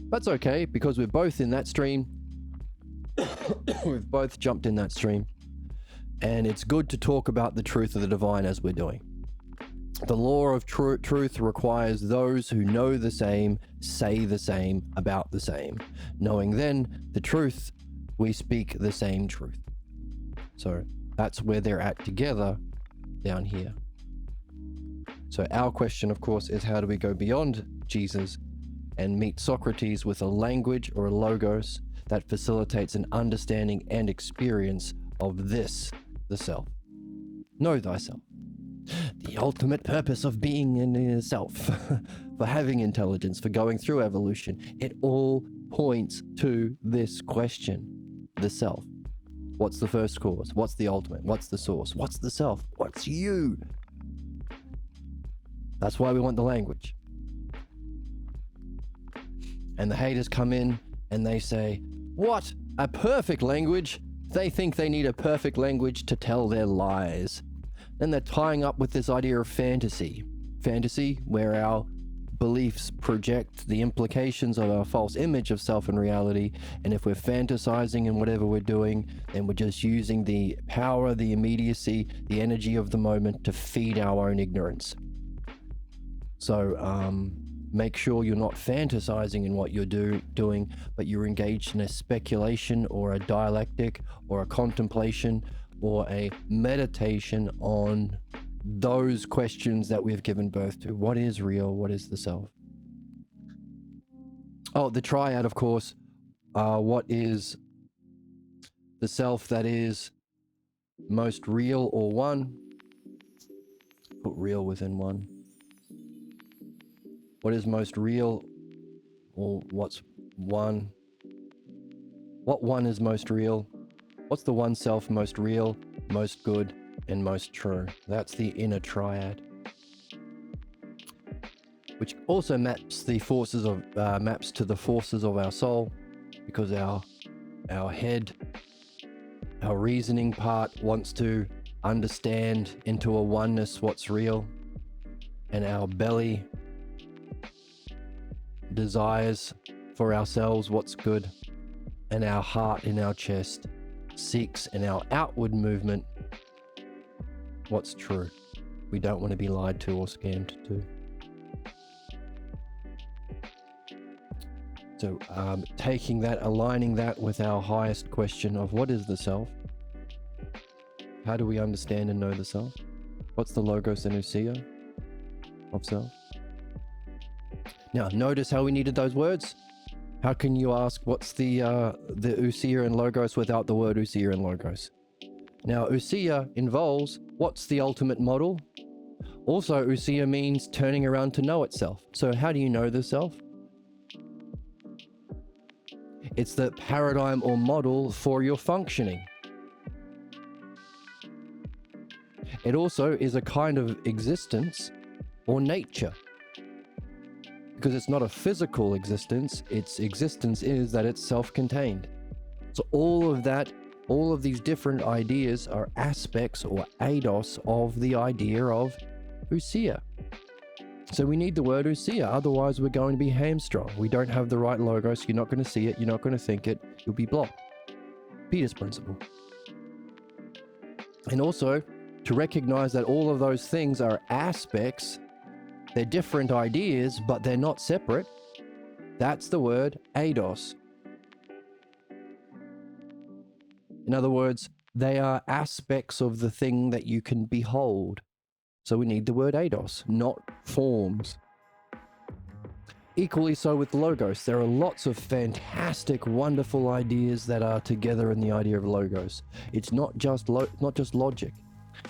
That's okay, because we're both in that stream. We've both jumped in that stream. And it's good to talk about the truth of the divine as we're doing. The law of truth requires those who know the same, say the same, about the same. Knowing then the truth, we speak the same truth. So that's where they're at together down here. So our question, of course, is how do we go beyond Jesus and meet Socrates with a language or a logos that facilitates an understanding and experience of this, the self. Know thyself. The ultimate purpose of being in itself, for having intelligence, for going through evolution. It all points to this question, the self. What's the first cause? What's the ultimate? What's the source? What's the self? What's you? That's why we want the language. And the haters come in and they say, what? A perfect language? They think they need a perfect language to tell their lies. Then they're tying up with this idea of fantasy. Fantasy, where our beliefs project the implications of our false image of self and reality. And if we're fantasizing in whatever we're doing, then we're just using the power, the immediacy, the energy of the moment to feed our own ignorance. So make sure you're not fantasizing in what you're doing, but you're engaged in a speculation or a dialectic or a contemplation or a meditation on those questions that we've given birth to. What is real? What is the self? Oh, the triad, of course. What is the self that is most real or one? Put real within one. What is most real, or what's one? What one is most real? What's the one self most real, most good, and most true? That's the inner triad, which also maps to the forces of our soul, because our head, our reasoning part wants to understand into a oneness what's real, and our belly desires for ourselves what's good, and our heart in our chest seeks in our outward movement what's true. We don't want to be lied to or scammed to. So taking that, aligning that with our highest question of what is the self? How do we understand and know the self? What's the logos and ousia of self? Now, notice how we needed those words. How can you ask what's the ousia and logos without the word ousia and logos? Now, ousia involves what's the ultimate model. Also, ousia means turning around to know itself. So how do you know the self? It's the paradigm or model for your functioning. It also is a kind of existence or nature, because it's not a physical existence. Its existence is that it's self-contained. So all of these different ideas are aspects or eidos of the idea of ousia. So we need the word ousia, otherwise we're going to be hamstrung. We don't have the right logos, you're not going to see it, you're not going to think it, you'll be blocked. Peter's principle. And also to recognize that all of those things are aspects. They're different ideas, but they're not separate. That's the word eidos. In other words, they are aspects of the thing that you can behold. So we need the word eidos, not forms. Equally so with logos. There are lots of fantastic, wonderful ideas that are together in the idea of logos. It's not just logic.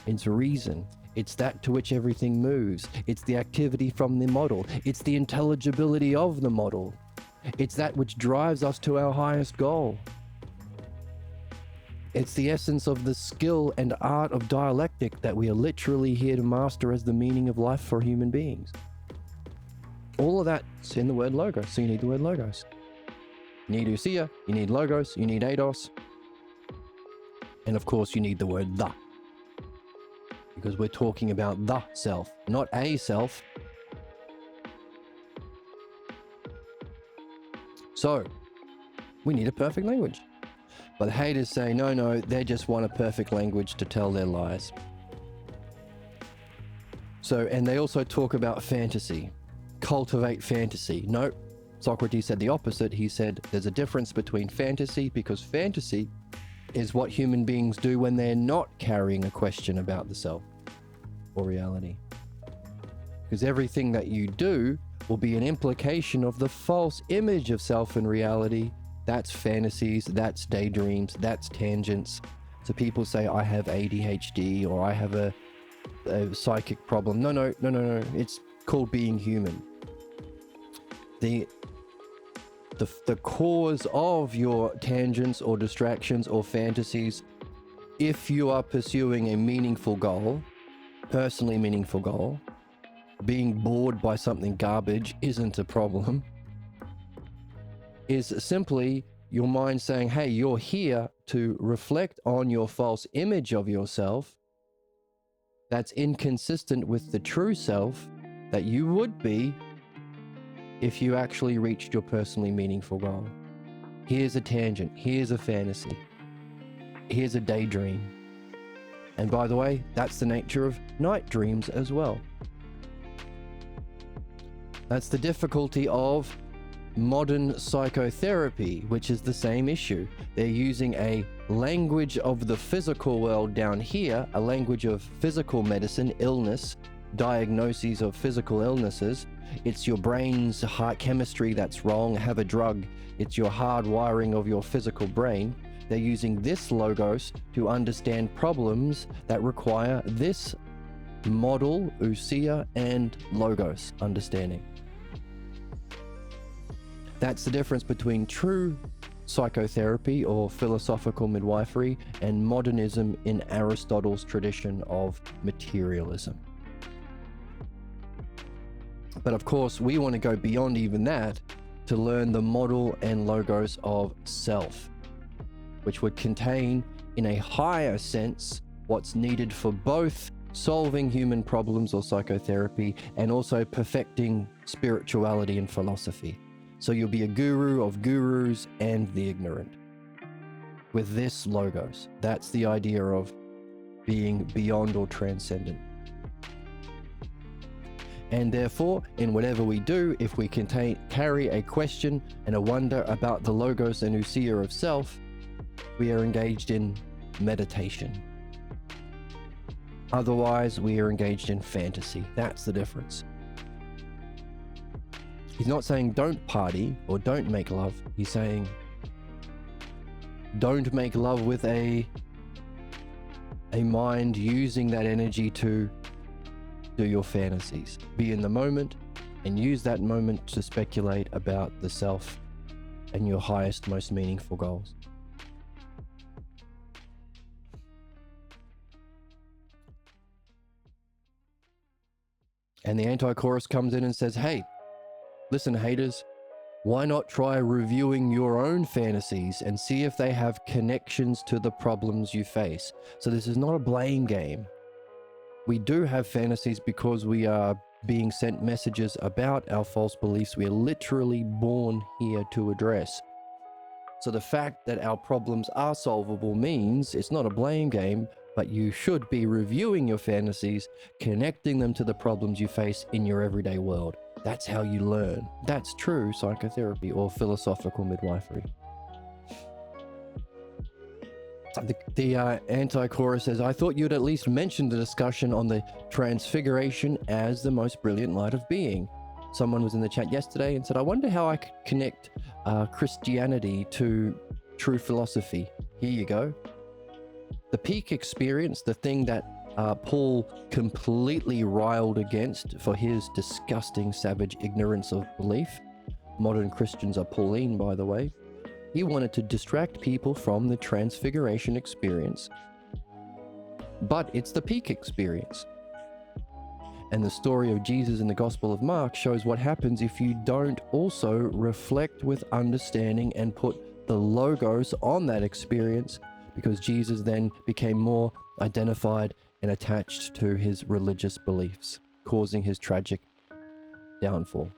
It's reason. It's that to which everything moves. It's the activity from the model. It's the intelligibility of the model. It's that which drives us to our highest goal. It's the essence of the skill and art of dialectic that we are literally here to master as the meaning of life for human beings. All of that's in the word logos, so you need the word logos. You need ousia, you need logos, you need eidos, and of course you need the word the. Because we're talking about the self, not a self. So, we need a perfect language. But the haters say, no, they just want a perfect language to tell their lies. So, and they also talk about fantasy. Cultivate fantasy. No, Socrates said the opposite. He said there's a difference between fantasy, because fantasy is what human beings do when they're not carrying a question about the self or reality. Because everything that you do will be an implication of the false image of self and reality. That's fantasies, that's daydreams, that's tangents. So people say, I have ADHD or I have a psychic problem. No. It's called being human. The cause of your tangents or distractions or fantasies, if you are pursuing a meaningful goal, personally meaningful goal, being bored by something garbage isn't a problem, is simply your mind saying, hey, you're here to reflect on your false image of yourself that's inconsistent with the true self that you would be if you actually reached your personally meaningful goal. Here's a tangent, here's a fantasy, here's a daydream. And by the way, that's the nature of night dreams as well. That's the difficulty of modern psychotherapy, which is the same issue. They're using a language of the physical world down here, a language of physical medicine, illness, diagnoses of physical illnesses. It's your brain's heart chemistry that's wrong, have a drug. It's your hard wiring of your physical brain. They're using this logos to understand problems that require this model, ousia, and logos understanding. That's the difference between true psychotherapy or philosophical midwifery and modernism in Aristotle's tradition of materialism. But of course, we want to go beyond even that to learn the model and logos of self, which would contain, in a higher sense, what's needed for both solving human problems or psychotherapy and also perfecting spirituality and philosophy. So you'll be a guru of gurus and the ignorant. With this logos, that's the idea of being beyond or transcendent. And therefore, in whatever we do, if we carry a question and a wonder about the logos and ousia of self, we are engaged in meditation. Otherwise, we are engaged in fantasy. That's the difference. He's not saying don't party or don't make love. He's saying don't make love with a mind using that energy to do your fantasies. Be in the moment and use that moment to speculate about the self and your highest, most meaningful goals. And the anti-chorus comes in and says, hey, listen, haters, why not try reviewing your own fantasies and see if they have connections to the problems you face? So this is not a blame game. We do have fantasies because we are being sent messages about our false beliefs we are literally born here to address. So the fact that our problems are solvable means it's not a blame game, but you should be reviewing your fantasies, connecting them to the problems you face in your everyday world. That's how you learn. That's true psychotherapy or philosophical midwifery. The anti-chorus says, I thought you'd at least mention the discussion on the transfiguration as the most brilliant light of being. Someone was in the chat yesterday and said, I wonder how I could connect Christianity to true philosophy. Here you go. The peak experience, the thing that Paul completely riled against for his disgusting, savage ignorance of belief. Modern Christians are Pauline, by the way. He wanted to distract people from the transfiguration experience. But it's the peak experience. And the story of Jesus in the Gospel of Mark shows what happens if you don't also reflect with understanding and put the logos on that experience, because Jesus then became more identified and attached to his religious beliefs, causing his tragic downfall.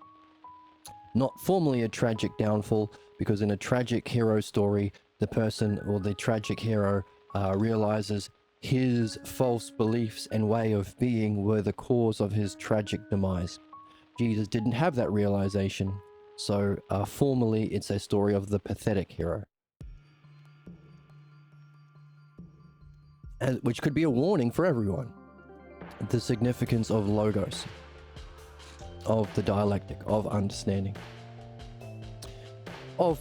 Not formally a tragic downfall, because in a tragic hero story, the person or the tragic hero realizes his false beliefs and way of being were the cause of his tragic demise. Jesus didn't have that realization, so formally it's a story of the pathetic hero. Which could be a warning for everyone. The significance of logos, of the dialectic, of understanding, of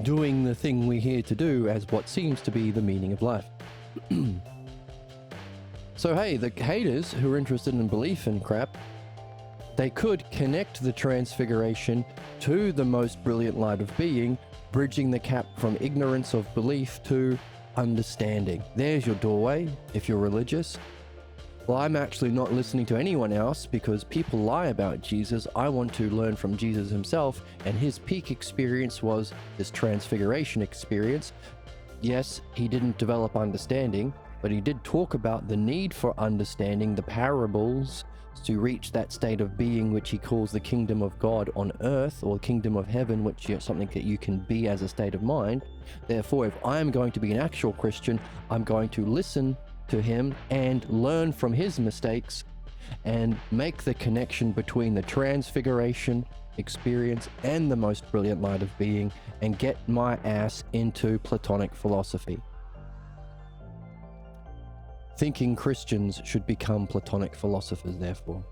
doing the thing we're here to do as what seems to be the meaning of life. So hey, the haters who are interested in belief and crap, they could connect the transfiguration to the most brilliant light of being, bridging the gap from ignorance of belief to understanding. There's your doorway if you're religious. Well, I'm actually not listening to anyone else because people lie about Jesus. I want to learn from Jesus himself, and his peak experience was this transfiguration experience. Yes, he didn't develop understanding, but he did talk about the need for understanding the parables to reach that state of being which he calls the kingdom of God on earth, or kingdom of heaven, which is something that you can be as a state of mind. Therefore, if I am going to be an actual Christian, I'm going to listen to him and learn from his mistakes and make the connection between the transfiguration experience and the most brilliant light of being, and get my ass into Platonic philosophy. Thinking Christians should become Platonic philosophers, therefore.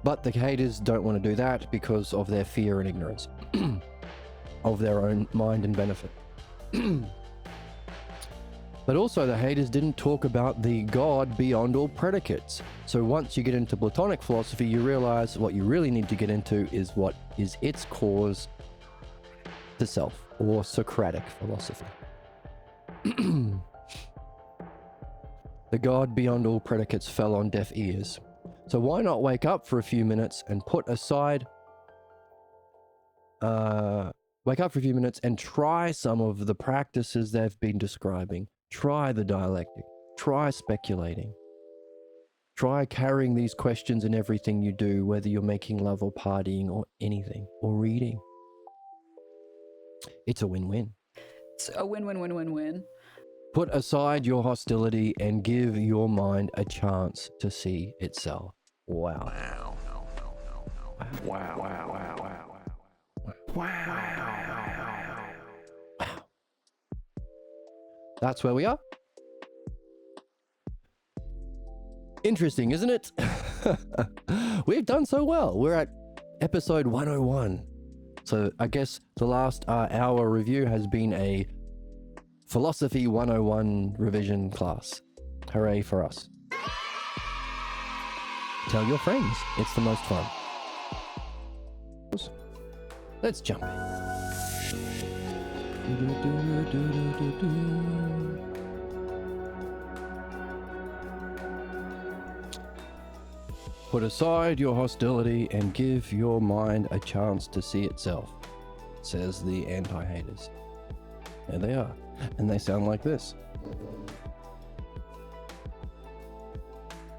But the haters don't want to do that because of their fear and ignorance of their own mind and benefit. But also the haters didn't talk about the God beyond all predicates. So once you get into Platonic philosophy, you realize what you really need to get into is what is its cause, the self, or Socratic philosophy. The God beyond all predicates fell on deaf ears. So why not wake up for a few minutes and and try some of the practices they've been describing. Try the dialectic. Try speculating. Try carrying these questions in everything you do, whether you're making love or partying or anything, or reading. It's a win-win. It's a win-win-win-win-win. Put aside your hostility and give your mind a chance to see itself. Wow. Wow. That's where we are. Interesting, isn't it? We've done so well. We're at episode 101. So I guess the last hour review has been a Philosophy 101 revision class. Hooray for us. Tell your friends. It's the most fun. Let's jump in. Put aside your hostility and give your mind a chance to see itself, says the anti-haters. There they are, and they sound like this.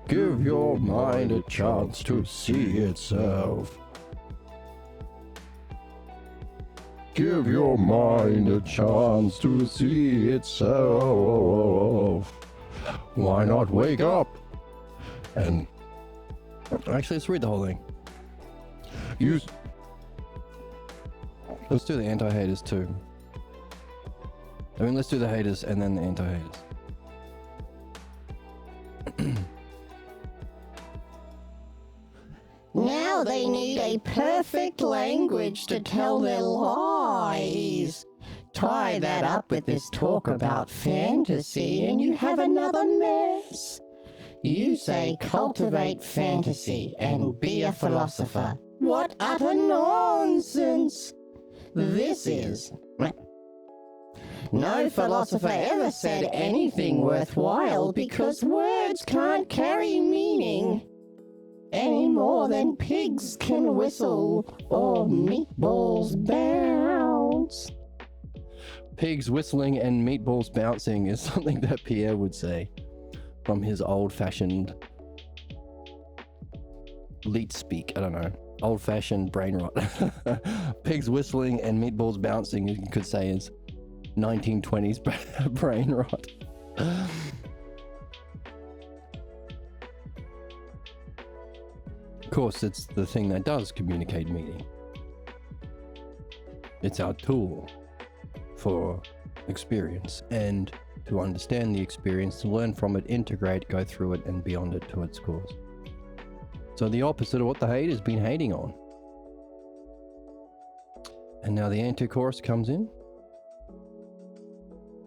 Give your mind a chance to see itself. Give your mind a chance to see itself. Why not wake up and... Actually, let's read the whole thing. Let's do the anti-haters too. I mean, let's do the haters and then the anti-haters. Now they need a perfect language to tell their lies. Tie that up with this talk about fantasy and you have another mess. You say cultivate fantasy and be a philosopher. What utter nonsense! This is... No philosopher ever said anything worthwhile because words can't carry meaning any more than pigs can whistle or meatballs bounce. Pigs whistling and meatballs bouncing is something that Pierre would say from his old-fashioned leet speak. I don't know. Old-fashioned brain rot. Pigs whistling and meatballs bouncing, you could say, is 1920s brain rot. Of course, it's the thing that does communicate meaning. It's our tool for experience and to understand the experience, to learn from it, integrate, go through it, and beyond it to its cause. So the opposite of what the haters been hating on. And now the anti-chorus comes in.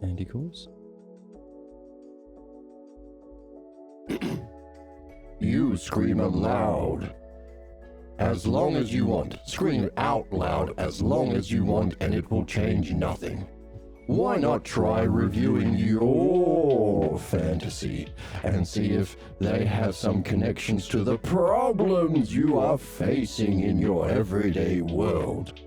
Anti-chorus. You scream aloud as long as you want. Scream out loud as long as you want, and it will change nothing. Why not try reviewing your fantasy and see if they have some connections to the problems you are facing in your everyday world?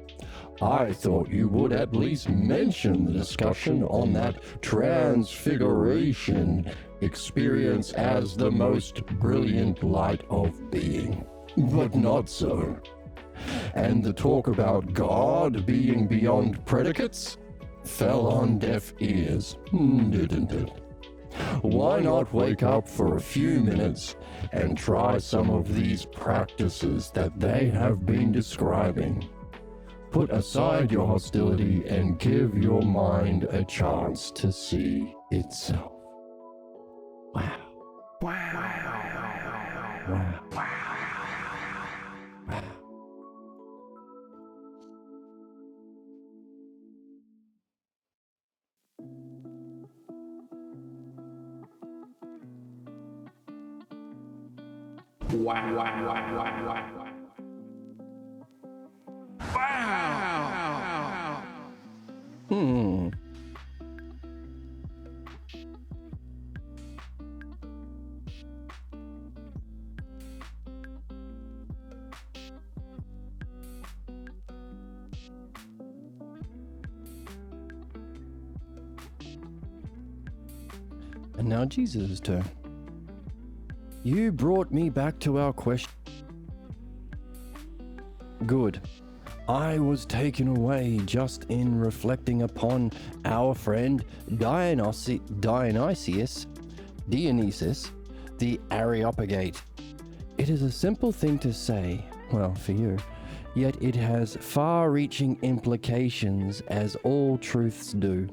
I thought you would at least mention the discussion on that transfiguration experience as the most brilliant light of being. But not so. And the talk about God being beyond predicates fell on deaf ears, didn't it? Why not wake up for a few minutes and try some of these practices that they have been describing? Put aside your hostility and give your mind a chance to see itself. Wow. Wow. Wow. Wow. Hmm. And now Jesus' turn. You brought me back to our question. Good. I was taken away just in reflecting upon our friend Dionysius, the Areopagite. It is a simple thing to say, well, for you, yet it has far-reaching implications as all truths do.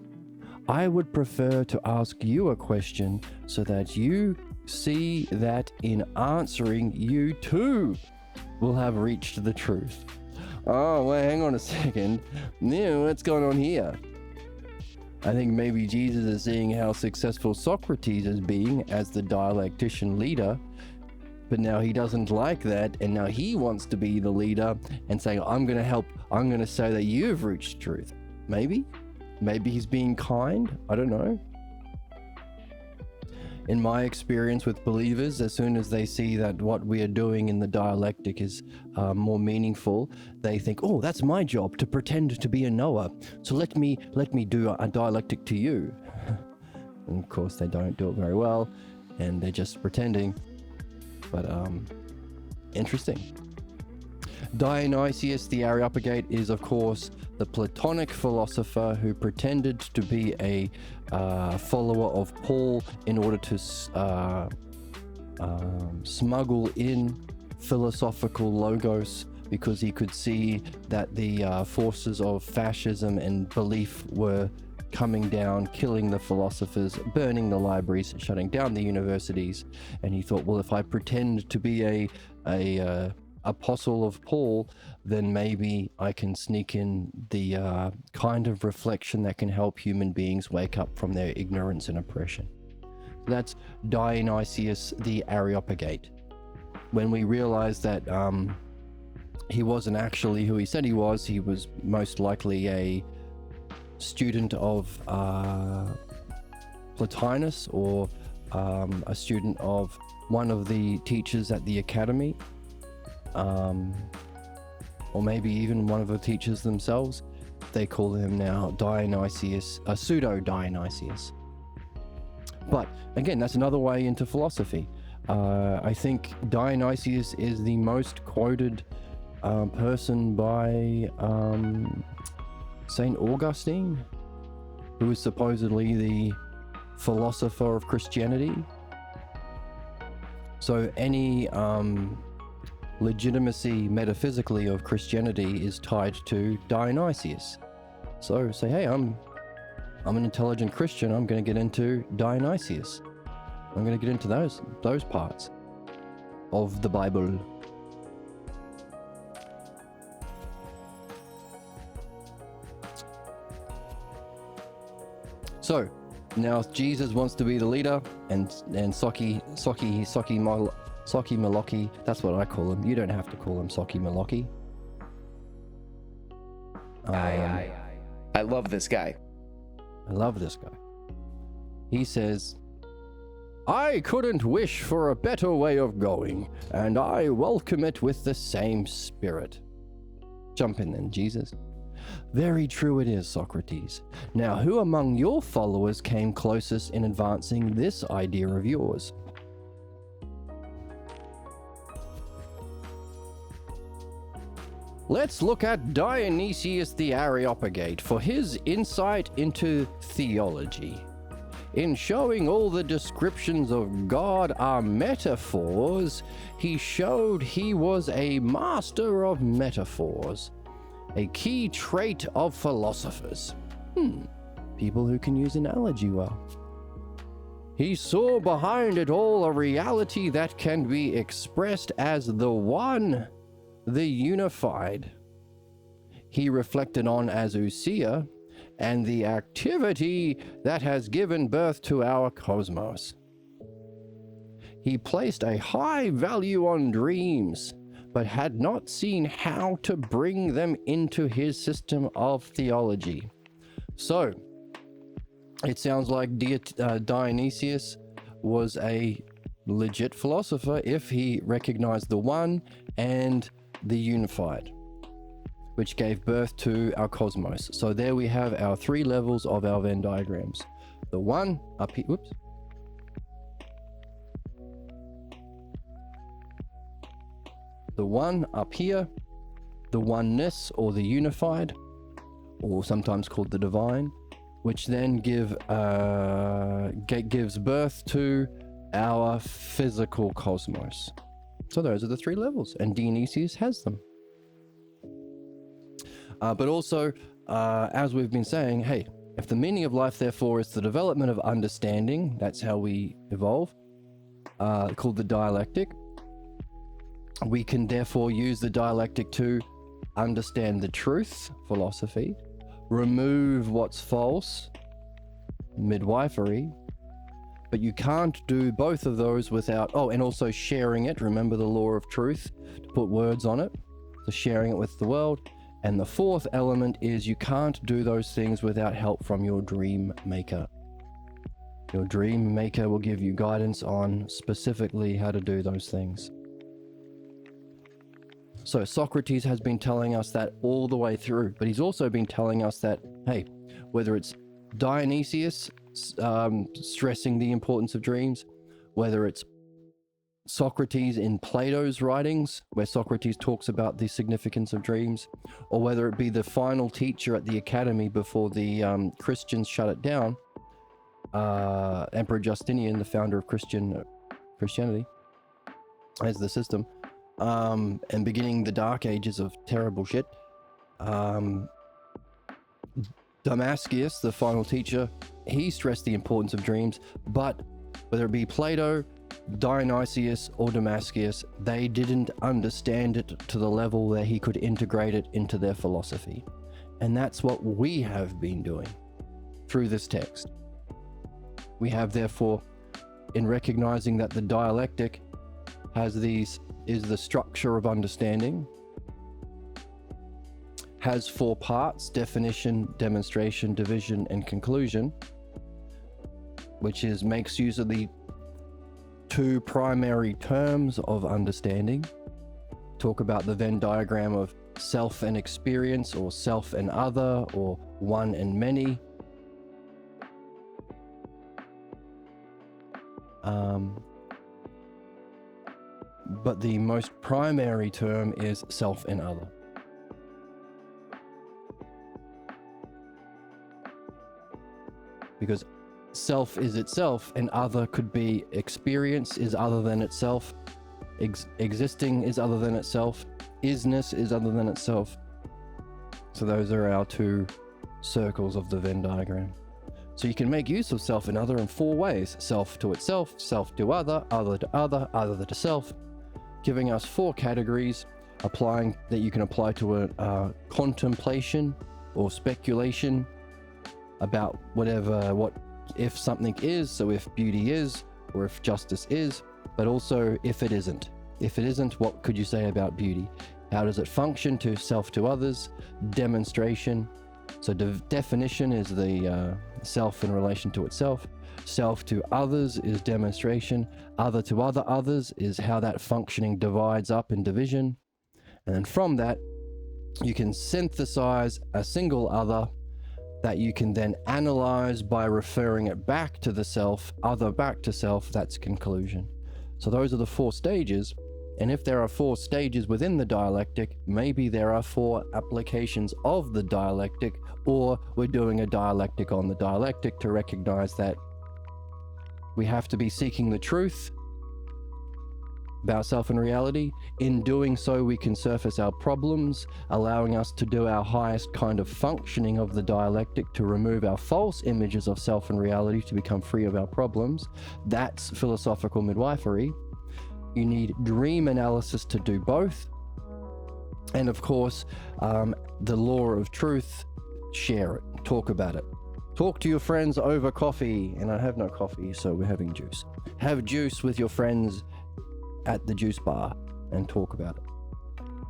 I would prefer to ask you a question so that you see that in answering you too will have reached the truth. Oh, well, hang on a second. What's going on here? I think maybe Jesus is seeing how successful Socrates is being as the dialectician leader, but now he doesn't like that, and now he wants to be the leader and saying, I'm going to help, I'm going to say that you've reached truth. Maybe he's being kind. I don't know. In my experience with believers, as soon as they see that what we are doing in the dialectic is more meaningful, they think, oh, that's my job, to pretend to be a knower. So let me do a dialectic to you. And of course, they don't do it very well, and they're just pretending. But interesting. Dionysius the Areopagite is, of course, the Platonic philosopher who pretended to be a follower of Paul in order to smuggle in philosophical logos, because he could see that the forces of fascism and belief were coming down, killing the philosophers, burning the libraries, shutting down the universities. And he thought, well, if I pretend to be a apostle of Paul, then maybe I can sneak in the kind of reflection that can help human beings wake up from their ignorance and oppression. That's Dionysius the Areopagite. When we realize that he wasn't actually who he said he was most likely a student of Plotinus, or a student of one of the teachers at the academy, or maybe even one of the teachers themselves. They call him now Dionysius, a pseudo-Dionysius. But again, that's another way into philosophy. I think Dionysius is the most quoted person by Saint Augustine, who is supposedly the philosopher of Christianity. So any legitimacy metaphysically of Christianity is tied to Dionysius. So say, hey, I'm an intelligent Christian, I'm going to get into Dionysius. I'm going to get into those parts of the Bible. So now Jesus wants to be the leader, and Soki Maloki, that's what I call him. You don't have to call him Soki Maloki. I love this guy. I love this guy. He says, I couldn't wish for a better way of going, and I welcome it with the same spirit. Jump in then, Jesus. Very true it is, Socrates. Now, who among your followers came closest in advancing this idea of yours? Let's look at Dionysius the Areopagite for his insight into theology. In showing all the descriptions of God are metaphors, he showed he was a master of metaphors, a key trait of philosophers. People who can use analogy well. He saw behind it all a reality that can be expressed as the one, the unified. He reflected on as ousia, and the activity that has given birth to our cosmos. He placed a high value on dreams, but had not seen how to bring them into his system of theology. So, it sounds like Dionysius was a legit philosopher if he recognized the one and the unified, which gave birth to our cosmos. So there we have our three levels of our Venn diagrams. The one up here, whoops. The one up here, the oneness or the unified, or sometimes called the divine, which then gives birth to our physical cosmos. So those are the three levels, and Dionysius has them. But also, as we've been saying, hey, if the meaning of life, therefore, is the development of understanding, that's how we evolve, called the dialectic, we can therefore use the dialectic to understand the truth, philosophy, remove what's false, midwifery, but you can't do both of those without, and also sharing it, remember the law of truth, to put words on it, so sharing it with the world. And the fourth element is you can't do those things without help from your dream maker. Your dream maker will give you guidance on specifically how to do those things. So Socrates has been telling us that all the way through, but he's also been telling us that, hey, whether it's Dionysius stressing the importance of dreams, whether it's Socrates in Plato's writings, where Socrates talks about the significance of dreams, or whether it be the final teacher at the academy before the Christians shut it down, Emperor Justinian, the founder of Christianity as the system, and beginning the dark ages of terrible shit. Damascus, the final teacher, he stressed the importance of dreams, but whether it be Plato, Dionysius, or Damascus, they didn't understand it to the level where he could integrate it into their philosophy. And that's what we have been doing through this text. We have therefore, in recognizing that the dialectic is the structure of understanding, has four parts: definition, demonstration, division, and conclusion, which makes use of the two primary terms of understanding. Talk about the Venn diagram of self and experience, or self and other, or one and many. But the most primary term is self and other. Because self is itself, and other could be experience is other than itself, existing is other than itself, isness is other than itself. So those are our two circles of the Venn diagram. So you can make use of self and other in four ways: self to itself, self to other, other to other, other to self, giving us four categories that you can apply to a contemplation or speculation about what if something is, so if beauty is, or if justice is, but also if it isn't. If it isn't, what could you say about beauty? How does it function to self to others? Demonstration. So definition is the self in relation to itself. Self to others is demonstration. Other to others is how that functioning divides up in division. And then from that, you can synthesize a single other that you can then analyze by referring it back to the self, other back to self. That's conclusion. So those are the 4 stages. And if there are 4 stages within the dialectic, maybe there are 4 applications of the dialectic, or we're doing a dialectic on the dialectic to recognize that we have to be seeking the truth about self and reality. In doing so, we can surface our problems, allowing us to do our highest kind of functioning of the dialectic, to remove our false images of self and reality, to become free of our problems. That's philosophical midwifery. You need dream analysis to do both. And of course, the law of truth, share it, talk about it. Talk to your friends over coffee, and I have no coffee, so we're having juice. Have juice with your friends at the juice bar and talk about it.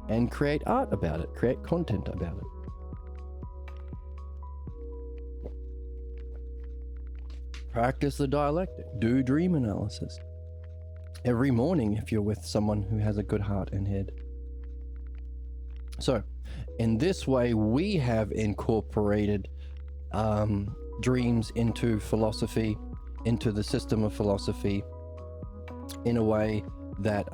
And create art about it, create content about it. Practice the dialectic, do dream analysis. Every morning if you're with someone who has a good heart and head. So, in this way, we have incorporated dreams into philosophy, into the system of philosophy, in a way that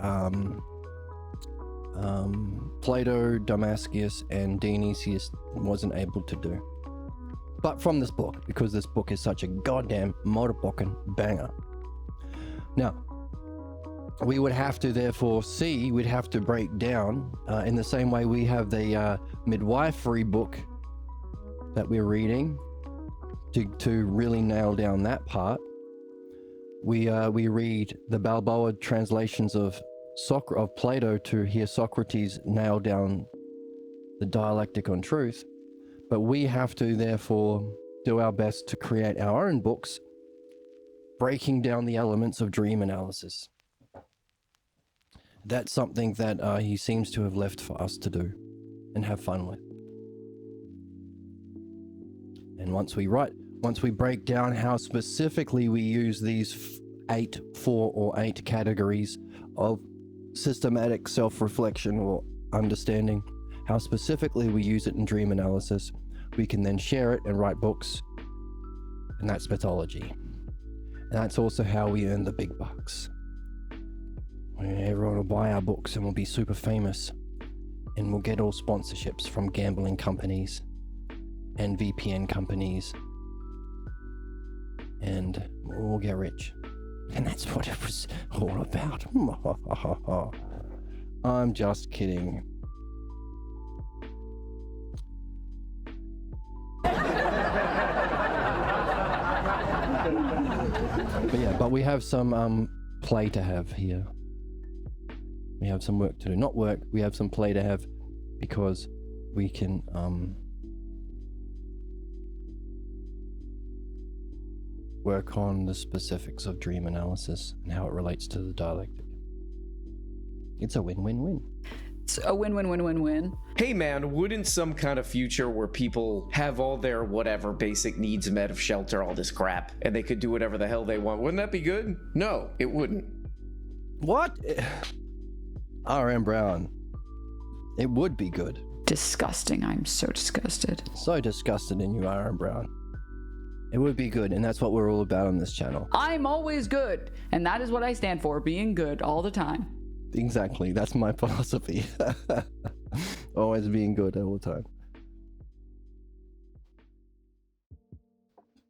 Plato, Damascus, and Dionysius wasn't able to do. But from this book, because this book is such a goddamn motherfucking banger. Now, we would have to therefore we'd have to break down, in the same way we have the midwifery book that we're reading to really nail down that part. We read the Balboa translations of Plato to hear Socrates nail down the dialectic on truth. But we have to therefore do our best to create our own books, breaking down the elements of dream analysis. That's something that he seems to have left for us to do and have fun with. And once we break down how specifically we use these 4 or 8 categories of systematic self-reflection or understanding, how specifically we use it in dream analysis, we can then share it and write books. And that's mythology. And that's also how we earn the big bucks. Everyone will buy our books and we'll be super famous. And we'll get all sponsorships from gambling companies and VPN companies. And we'll get rich. And that's what it was all about. I'm just kidding. But we have some play to have here. We have some work to do. Not work, we have some play to have, because we can work on the specifics of dream analysis and how it relates to the dialectic. It's a win-win-win. It's a win-win-win-win-win. Hey man, wouldn't some kind of future where people have all their whatever basic needs met of shelter, all this crap, and they could do whatever the hell they want, wouldn't that be good? No, it wouldn't. What? R.M. Brown. It would be good. Disgusting. I'm so disgusted. So disgusted in you, R.M. Brown. It would be good, and that's what we're all about on this channel. I'm always good, and that is what I stand for, being good all the time. Exactly, that's my philosophy. Always being good all the time.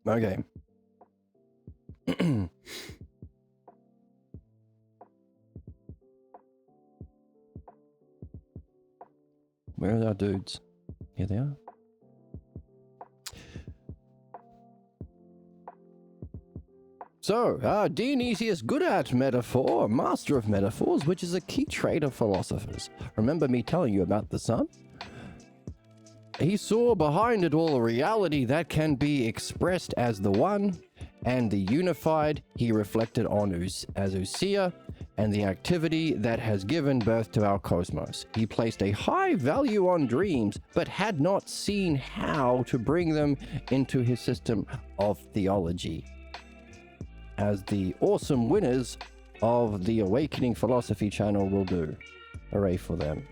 Okay. Where are our dudes? Here they are. So, Dionysius, good at metaphor, master of metaphors, which is a key trait of philosophers. Remember me telling you about the sun? He saw behind it all a reality that can be expressed as the one, and the unified he reflected on as ousia, and the activity that has given birth to our cosmos. He placed a high value on dreams, but had not seen how to bring them into his system of theology. As the awesome winners of the Awakening Philosophy channel will do. Hooray for them.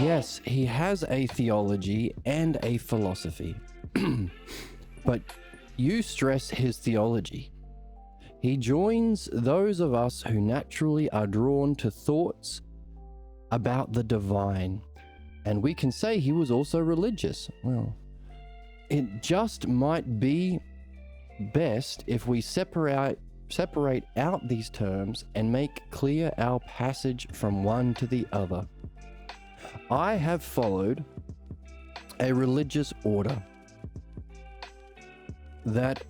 Yes, he has a theology and a philosophy. But you stress his theology. He joins those of us who naturally are drawn to thoughts about the divine. And we can say he was also religious. Well, it just might be best if we separate out these terms and make clear our passage from one to the other. I have followed a religious order that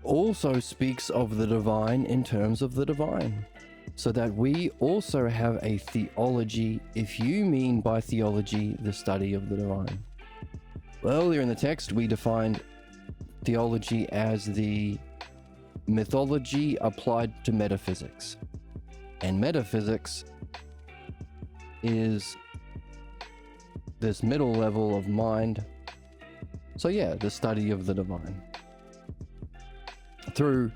also speaks of the divine in terms of the divine, so that we also have a theology, if you mean by theology the study of the divine. Well, earlier in the text we defined theology as the mythology applied to metaphysics, and metaphysics is this middle level of mind. So yeah, the study of the divine through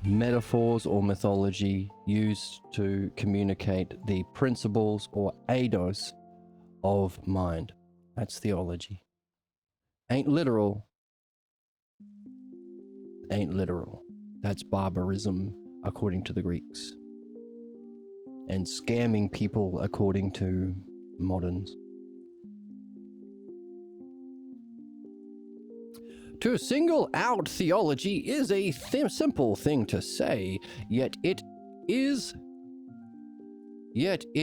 metaphors or mythology used to communicate the principles or eidos of mind. That's theology. Ain't literal. That's barbarism according to the Greeks, and scamming people according to moderns. To single out theology is a simple thing to say, yet it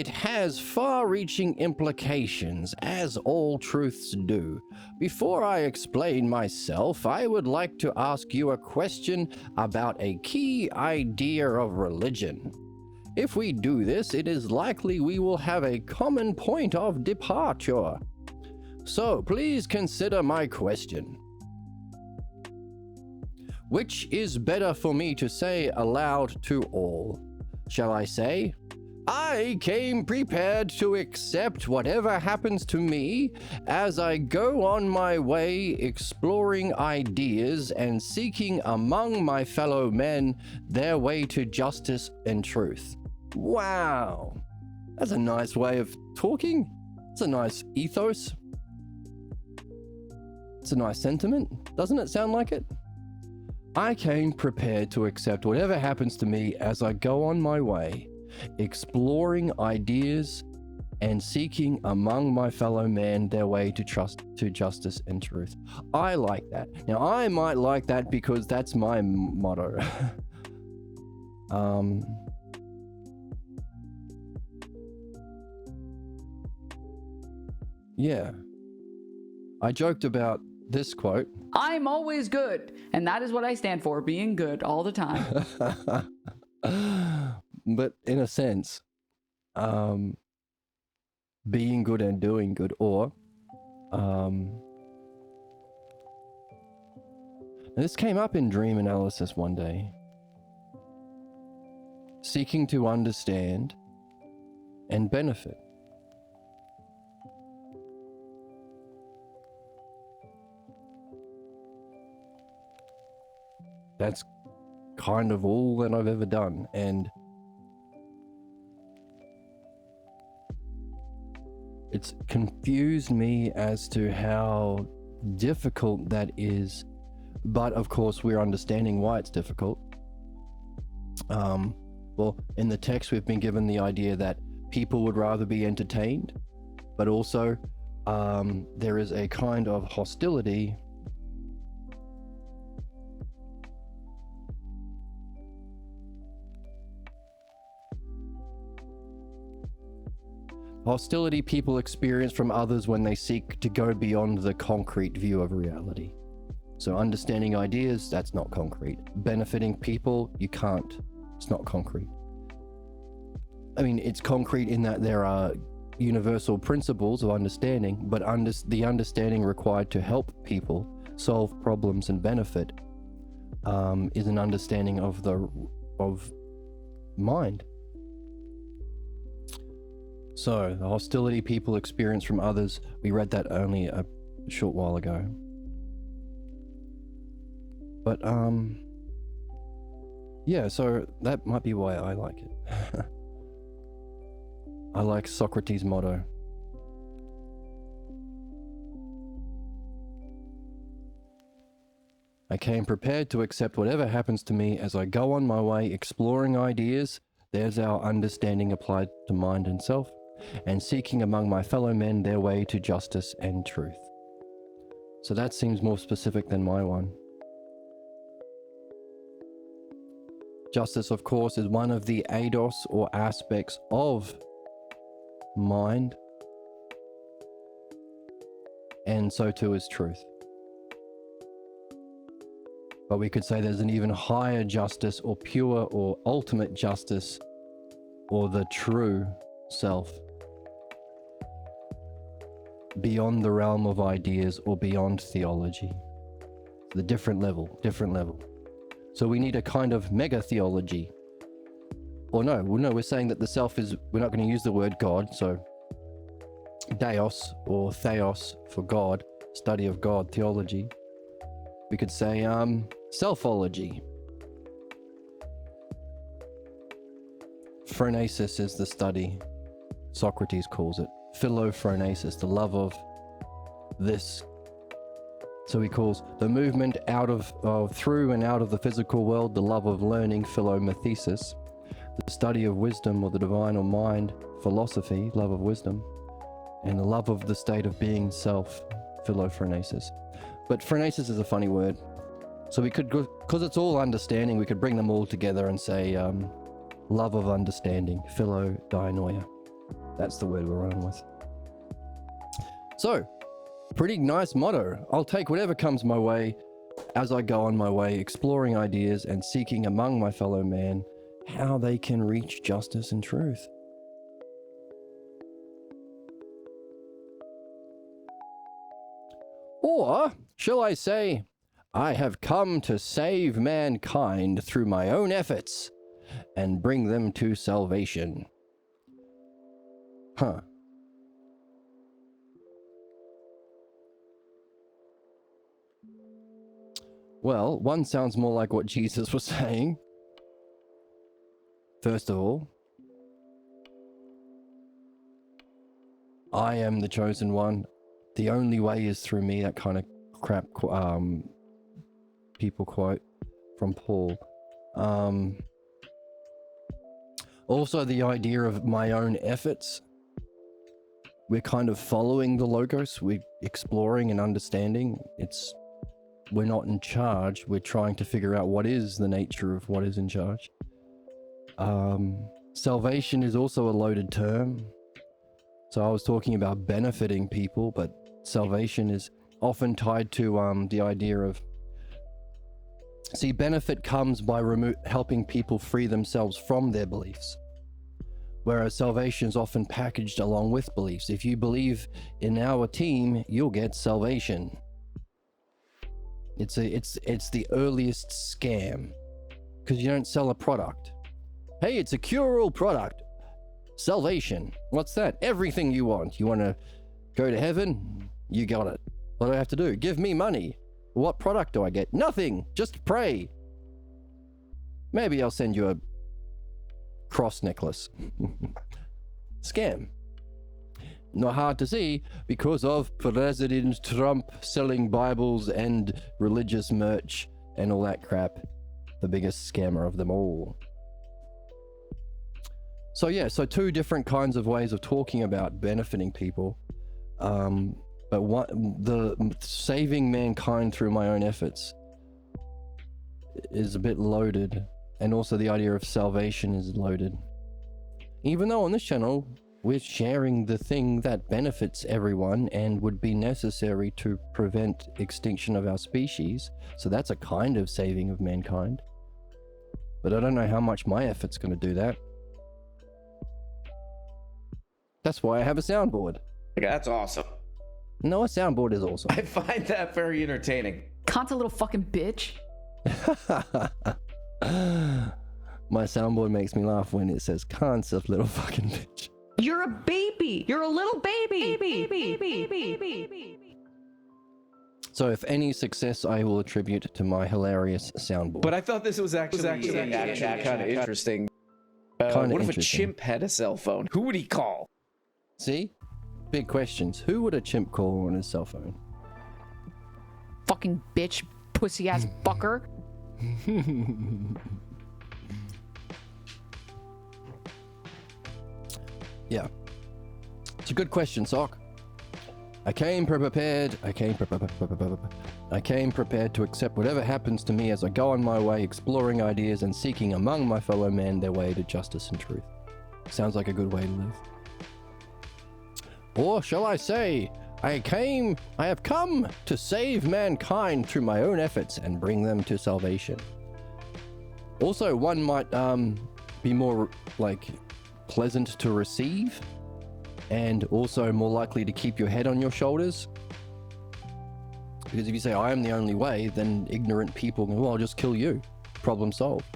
has far-reaching implications, as all truths do. Before I explain myself, I would like to ask you a question about a key idea of religion. If we do this, it is likely we will have a common point of departure. So please consider my question. Which is better for me to say aloud to all? Shall I say, I came prepared to accept whatever happens to me as I go on my way exploring ideas and seeking among my fellow men their way to justice and truth? Wow, that's a nice way of talking. It's a nice ethos. It's a nice sentiment. Doesn't it sound like it? I came prepared to accept whatever happens to me as I go on my way, exploring ideas and seeking among my fellow men their way to justice and truth. I like that. Now, I might like that because that's my motto. Yeah. I joked about this quote. I'm always good, and that is what I stand for, being good all the time. But in a sense, being good and doing good, or this came up in dream analysis one day. Seeking to understand and benefit. That's kind of all that I've ever done, and it's confused me as to how difficult that is, but of course we're understanding why it's difficult. Well, in the text we've been given the idea that people would rather be entertained, but also there is a kind of hostility people experience from others when they seek to go beyond the concrete view of reality. So understanding ideas, that's not concrete. Benefiting people, you can't. It's not concrete. I mean, it's concrete in that there are universal principles of understanding, but the understanding required to help people solve problems and benefit is an understanding of mind. So, the hostility people experience from others, we read that only a short while ago. But, yeah, so that might be why I like it. I like Socrates' motto. I came prepared to accept whatever happens to me as I go on my way exploring ideas. There's our understanding applied to mind and self, and seeking among my fellow men their way to justice and truth. So that seems more specific than my one. Justice, of course, is one of the eidos or aspects of mind, and so too is truth. But we could say there's an even higher justice, or pure or ultimate justice, or the true self, beyond the realm of ideas or beyond theology. The different level. So we need a kind of mega theology. Or no, we're saying that the self is, we're not going to use the word God, so Deos or Theos for God, study of God, theology. We could say selfology. Phronesis is the study, Socrates calls it. Philophronesis, the love of this. So he calls the movement out of through and out of the physical world, the love of learning, philomethesis. The study of wisdom or the divine or mind, philosophy, love of wisdom. And the love of the state of being, self, philophronesis. But phronesis is a funny word. So we could, because it's all understanding, we could bring them all together and say love of understanding, philodianoia. That's the word we're running with. So, pretty nice motto. I'll take whatever comes my way as I go on my way, exploring ideas and seeking among my fellow man how they can reach justice and truth. Or, shall I say, I have come to save mankind through my own efforts and bring them to salvation. Huh. Well, one sounds more like what Jesus was saying. First of all, I am the chosen one. The only way is through me. That kind of crap people quote from Paul. Also, the idea of my own efforts. We're kind of following the Logos. We're exploring and understanding. We're not in charge. We're trying to figure out what is the nature of what is in charge. Salvation is also a loaded term. So I was talking about benefiting people, but salvation is often tied to the idea of... See, benefit comes by helping people free themselves from their beliefs. Whereas salvation is often packaged along with beliefs. If you believe in our team, you'll get salvation. It's the earliest scam, because you don't sell a product. Hey, it's a cure-all product. Salvation. What's that? Everything you want. You want to go to heaven? You got it. What do I have to do? Give me money. What product do I get? Nothing. Just pray. Maybe I'll send you a cross necklace. Scam. Not hard to see because of President Trump selling Bibles and religious merch and all that crap. The biggest scammer of them all. So yeah, so two different kinds of ways of talking about benefiting people. But the saving mankind through my own efforts is a bit loaded. And also the idea of salvation is loaded. Even though on this channel, we're sharing the thing that benefits everyone and would be necessary to prevent extinction of our species. So that's a kind of saving of mankind. But I don't know how much my effort's going to do that. That's why I have a soundboard. That's awesome. No, a soundboard is awesome. I find that very entertaining. Kant's a little fucking bitch. My soundboard makes me laugh when it says Kant's a little fucking bitch. You're a baby. You're a little baby. So if any success, I will attribute to my hilarious soundboard. But I thought this was actually kind of interesting. Kinda What if a interesting. chimp had a cell phone? Who would he call? See? Big questions. Who would a chimp call on his cell phone? Fucking bitch, pussy ass fucker. Yeah. It's a good question, Sock. I came prepared to accept whatever happens to me as I go on my way, exploring ideas and seeking among my fellow men their way to justice and truth. Sounds like a good way to live. Or shall I say, I have come to save mankind through my own efforts and bring them to salvation. Also, one might be more like pleasant to receive, and also more likely to keep your head on your shoulders. Because if you say, I am the only way, then ignorant people go, well, I'll just kill you. Problem solved.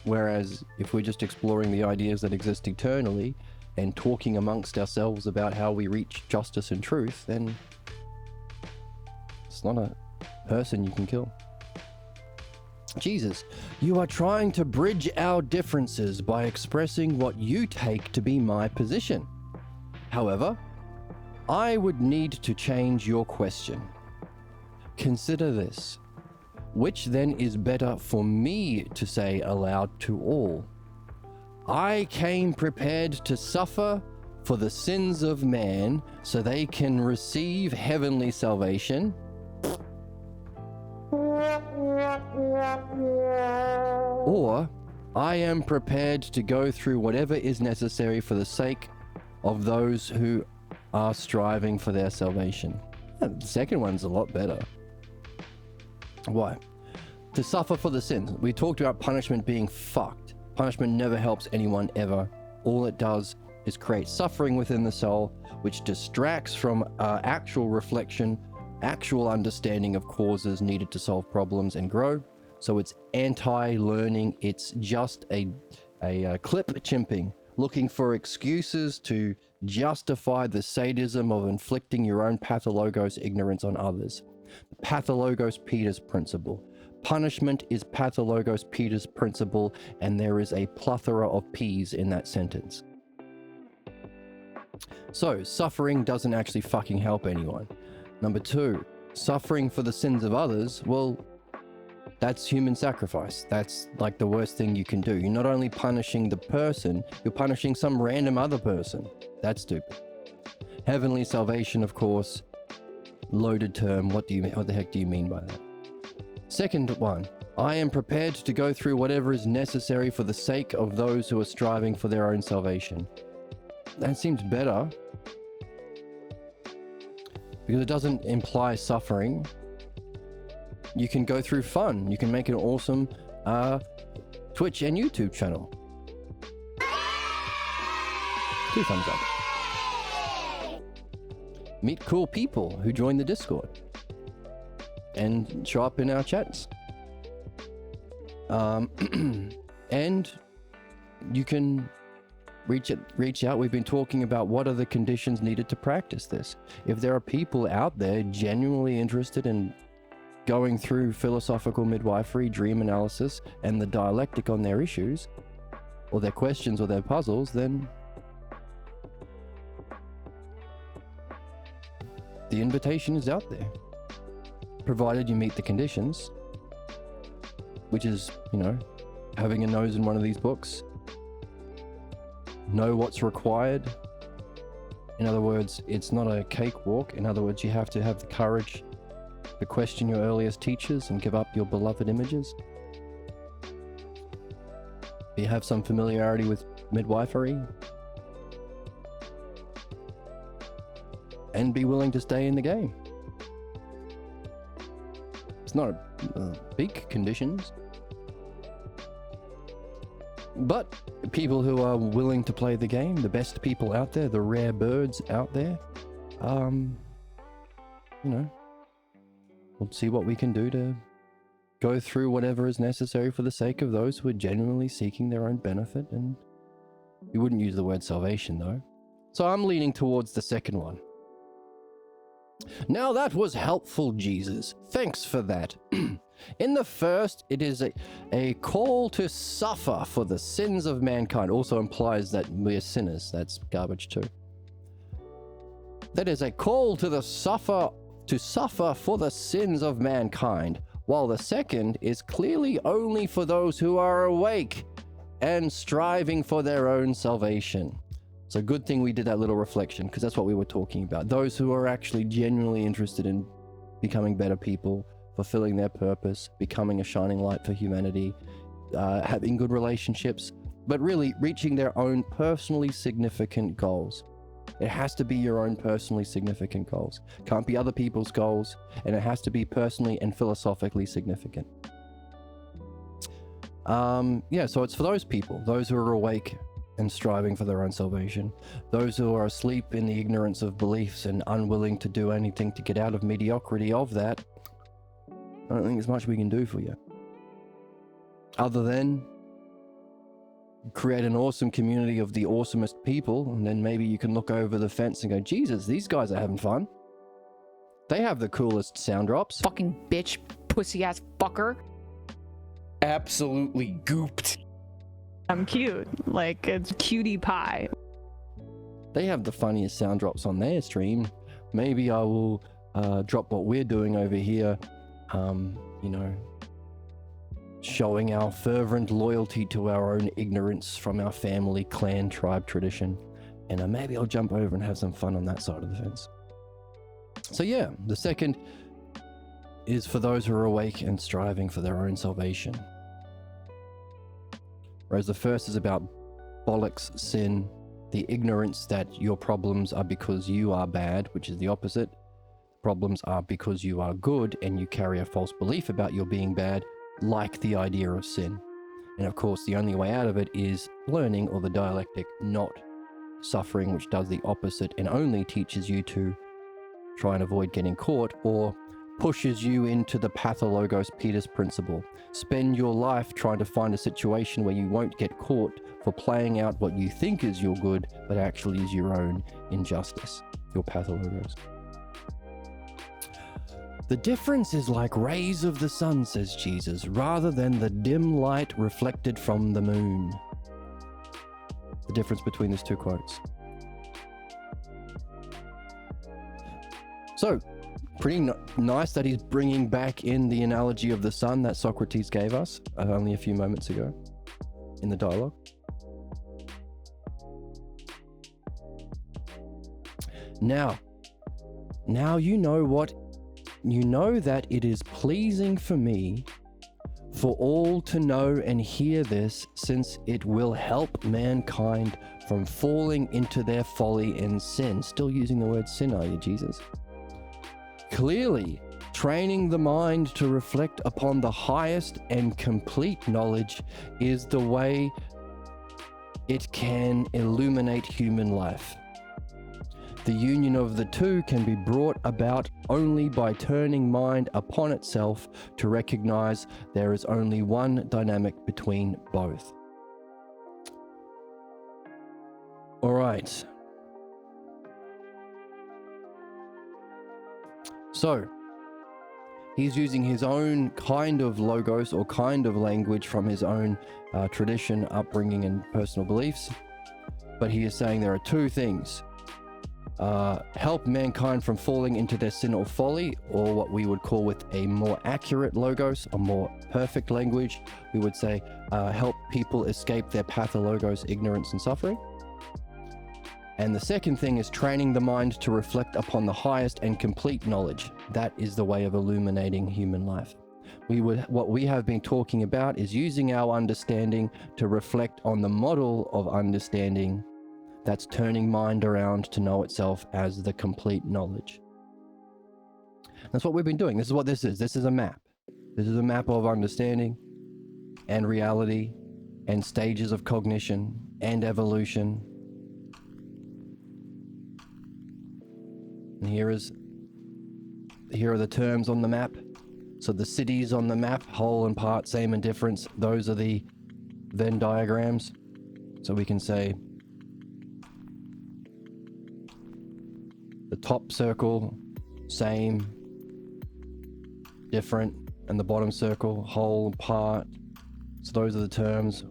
Whereas if we're just exploring the ideas that exist eternally and talking amongst ourselves about how we reach justice and truth, then it's not a person you can kill. Jesus, you are trying to bridge our differences by expressing what you take to be my position. However, I would need to change your question. Consider this. Which then is better for me to say aloud to all? I came prepared to suffer for the sins of man so they can receive heavenly salvation. Or I am prepared to go through whatever is necessary for the sake of those who are striving for their salvation. The second one's a lot better. Why? To suffer for the sins. We talked about punishment being fucked. Punishment never helps anyone ever. All it does is create suffering within the soul, which distracts from actual reflection, actual understanding of causes needed to solve problems and grow. So it's anti-learning. It's just a clip chimping, looking for excuses to justify the sadism of inflicting your own pathologos ignorance on others. Pathologos Peter's principle. Punishment is pathologos Peter's principle, and there is a plethora of P's in that sentence. So, suffering doesn't actually fucking help anyone. Number two, suffering for the sins of others, well, that's human sacrifice. That's like the worst thing you can do. You're not only punishing the person, you're punishing some random other person. That's stupid. Heavenly salvation, of course, loaded term. What the heck do you mean by that? Second one, I am prepared to go through whatever is necessary for the sake of those who are striving for their own salvation. That seems better because it doesn't imply suffering. You can go through fun. You can make an awesome Twitch and YouTube channel. 2 thumbs up. Meet cool people who join the Discord and show up in our chats. And you can reach out. We've been talking about what are the conditions needed to practice this. If there are people out there genuinely interested in going through philosophical midwifery, dream analysis, and the dialectic on their issues, or their questions or their puzzles, then the invitation is out there. Provided you meet the conditions, which is, having a nose in one of these books, know what's required. In other words, it's not a cakewalk. In other words, you have to have the courage to question your earliest teachers and give up your beloved images. You have some familiarity with midwifery, and be willing to stay in the game. It's not big conditions, but people who are willing to play the game, the best people out there, the rare birds out there, we'll see what we can do to go through whatever is necessary for the sake of those who are genuinely seeking their own benefit. And you wouldn't use the word salvation though. So I'm leaning towards the second one. Now that was helpful, Jesus. Thanks for that. In the first, it is a call to suffer for the sins of mankind. Also implies that we're sinners. That's garbage too. That is a call to suffer for the sins of mankind, while the second is clearly only for those who are awake and striving for their own salvation. It's a good thing we did that little reflection, because that's what we were talking about. Those who are actually genuinely interested in becoming better people, fulfilling their purpose, becoming a shining light for humanity, having good relationships, but really reaching their own personally significant goals. It has to be your own personally significant goals. Can't be other people's goals, and it has to be personally and philosophically significant. So it's for those people, those who are awake and striving for their own salvation, those who are asleep in the ignorance of beliefs and unwilling to do anything to get out of mediocrity of that. I don't think there's much we can do for you, other than create an awesome community of the awesomest people, and then maybe you can look over the fence and go, Jesus, these guys are having fun. They have the coolest sound drops. Fucking bitch, pussy ass fucker. Absolutely gooped. I'm cute. Like, it's cutie pie. They have the funniest sound drops on their stream. Maybe I will drop what we're doing over here, showing our fervent loyalty to our own ignorance from our family, clan, tribe, tradition. And maybe I'll jump over and have some fun on that side of the fence. So yeah, the second is for those who are awake and striving for their own salvation. Whereas the first is about bollocks, sin, the ignorance that your problems are because you are bad, which is the opposite. Problems are because you are good and you carry a false belief about your being bad, like the idea of sin. And of course, the only way out of it is learning, or the dialectic, not suffering, which does the opposite and only teaches you to try and avoid getting caught, or pushes you into the pathologos Peter's principle. Spend your life trying to find a situation where you won't get caught for playing out what you think is your good, but actually is your own injustice, your pathologos. The difference is like rays of the sun, says Jesus, rather than the dim light reflected from the moon. The difference between these two quotes. So, pretty nice that he's bringing back in the analogy of the sun that Socrates gave us only a few moments ago in the dialogue. Now you know that it is pleasing for me for all to know and hear this, since it will help mankind from falling into their folly and sin. Still using the word sin, are you, Jesus? Clearly, training the mind to reflect upon the highest and complete knowledge is the way it can illuminate human life. The union of the two can be brought about only by turning mind upon itself to recognize there is only one dynamic between both. All right. So, he's using his own kind of logos or kind of language from his own tradition, upbringing, and personal beliefs. But he is saying there are two things. Help mankind from falling into their sin or folly, or what we would call, with a more accurate logos, a more perfect language, we would say help people escape their pathologos, ignorance and suffering. And the second thing is training the mind to reflect upon the highest and complete knowledge. That is the way of illuminating human life. What we have been talking about is using our understanding to reflect on the model of understanding that's turning mind around to know itself as the complete knowledge. That's what we've been doing. This is what this is. This is a map. This is a map of understanding and reality and stages of cognition and evolution. And here are the terms on the map. So the cities on the map, whole and part, same and difference, those are the Venn diagrams. So we can say the top circle, same, different, and the bottom circle, whole, part. So those are the terms.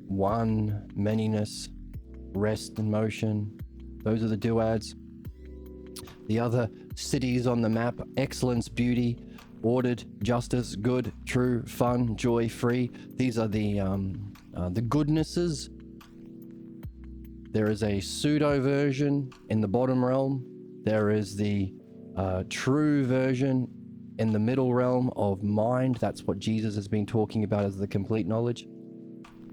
One, manyness, rest and motion. Those are the duads. The other cities on the map: excellence, beauty, ordered, justice, good, true, fun, joy, free. These are the goodnesses. There is a pseudo version in the bottom realm. There is the true version in the middle realm of mind. That's what Jesus has been talking about as the complete knowledge.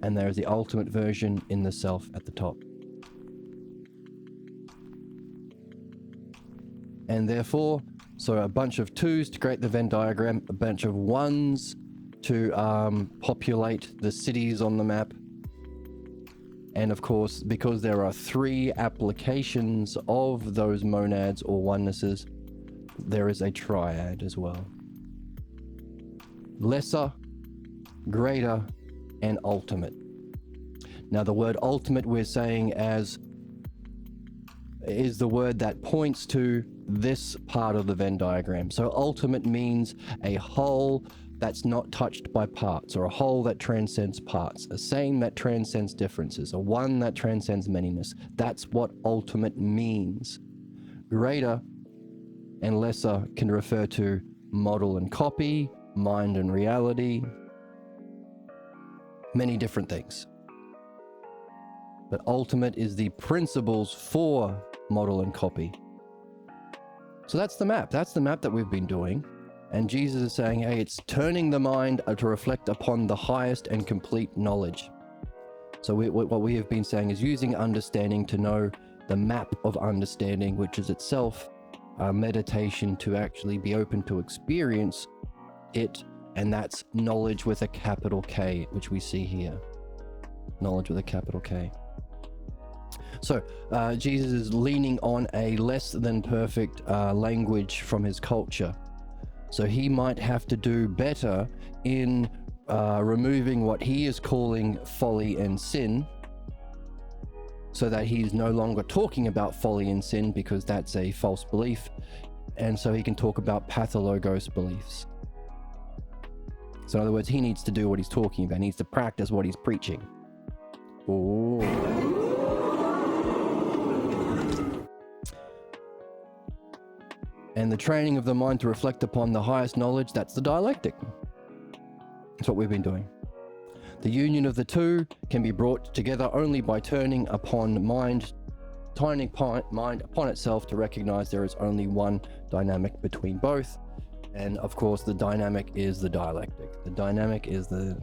And there is the ultimate version in the self at the top. And therefore, so a bunch of twos to create the Venn diagram, a bunch of ones to populate the cities on the map. And of course, because there are three applications of those monads or onenesses, there is a triad as well. Lesser, greater, and ultimate. Now the word ultimate we're saying as is the word that points to this part of the Venn diagram. So ultimate means a whole that's not touched by parts, or a whole that transcends parts, a same that transcends differences, a one that transcends manyness. That's what ultimate means. Greater and lesser can refer to model and copy, mind and reality, many different things. But ultimate is the principles for model and copy. So that's the map. That's the map that we've been doing. And Jesus is saying, hey, it's turning the mind to reflect upon the highest and complete knowledge. So what we have been saying is using understanding to know the map of understanding, which is itself meditation to actually be open to experience it. And that's knowledge with a capital K, which we see here. Knowledge with a capital K. So Jesus is leaning on a less than perfect language from his culture. So he might have to do better in removing what he is calling folly and sin, so that he's no longer talking about folly and sin, because that's a false belief. And so he can talk about pathologos beliefs. So in other words, he needs to do what he's talking about. He needs to practice what he's preaching. Ooh. And the training of the mind to reflect upon the highest knowledge, that's the dialectic. That's what we've been doing. The union of the two can be brought together only by turning upon mind upon itself to recognize there is only one dynamic between both. And of course, the dynamic is the dialectic. The dynamic is the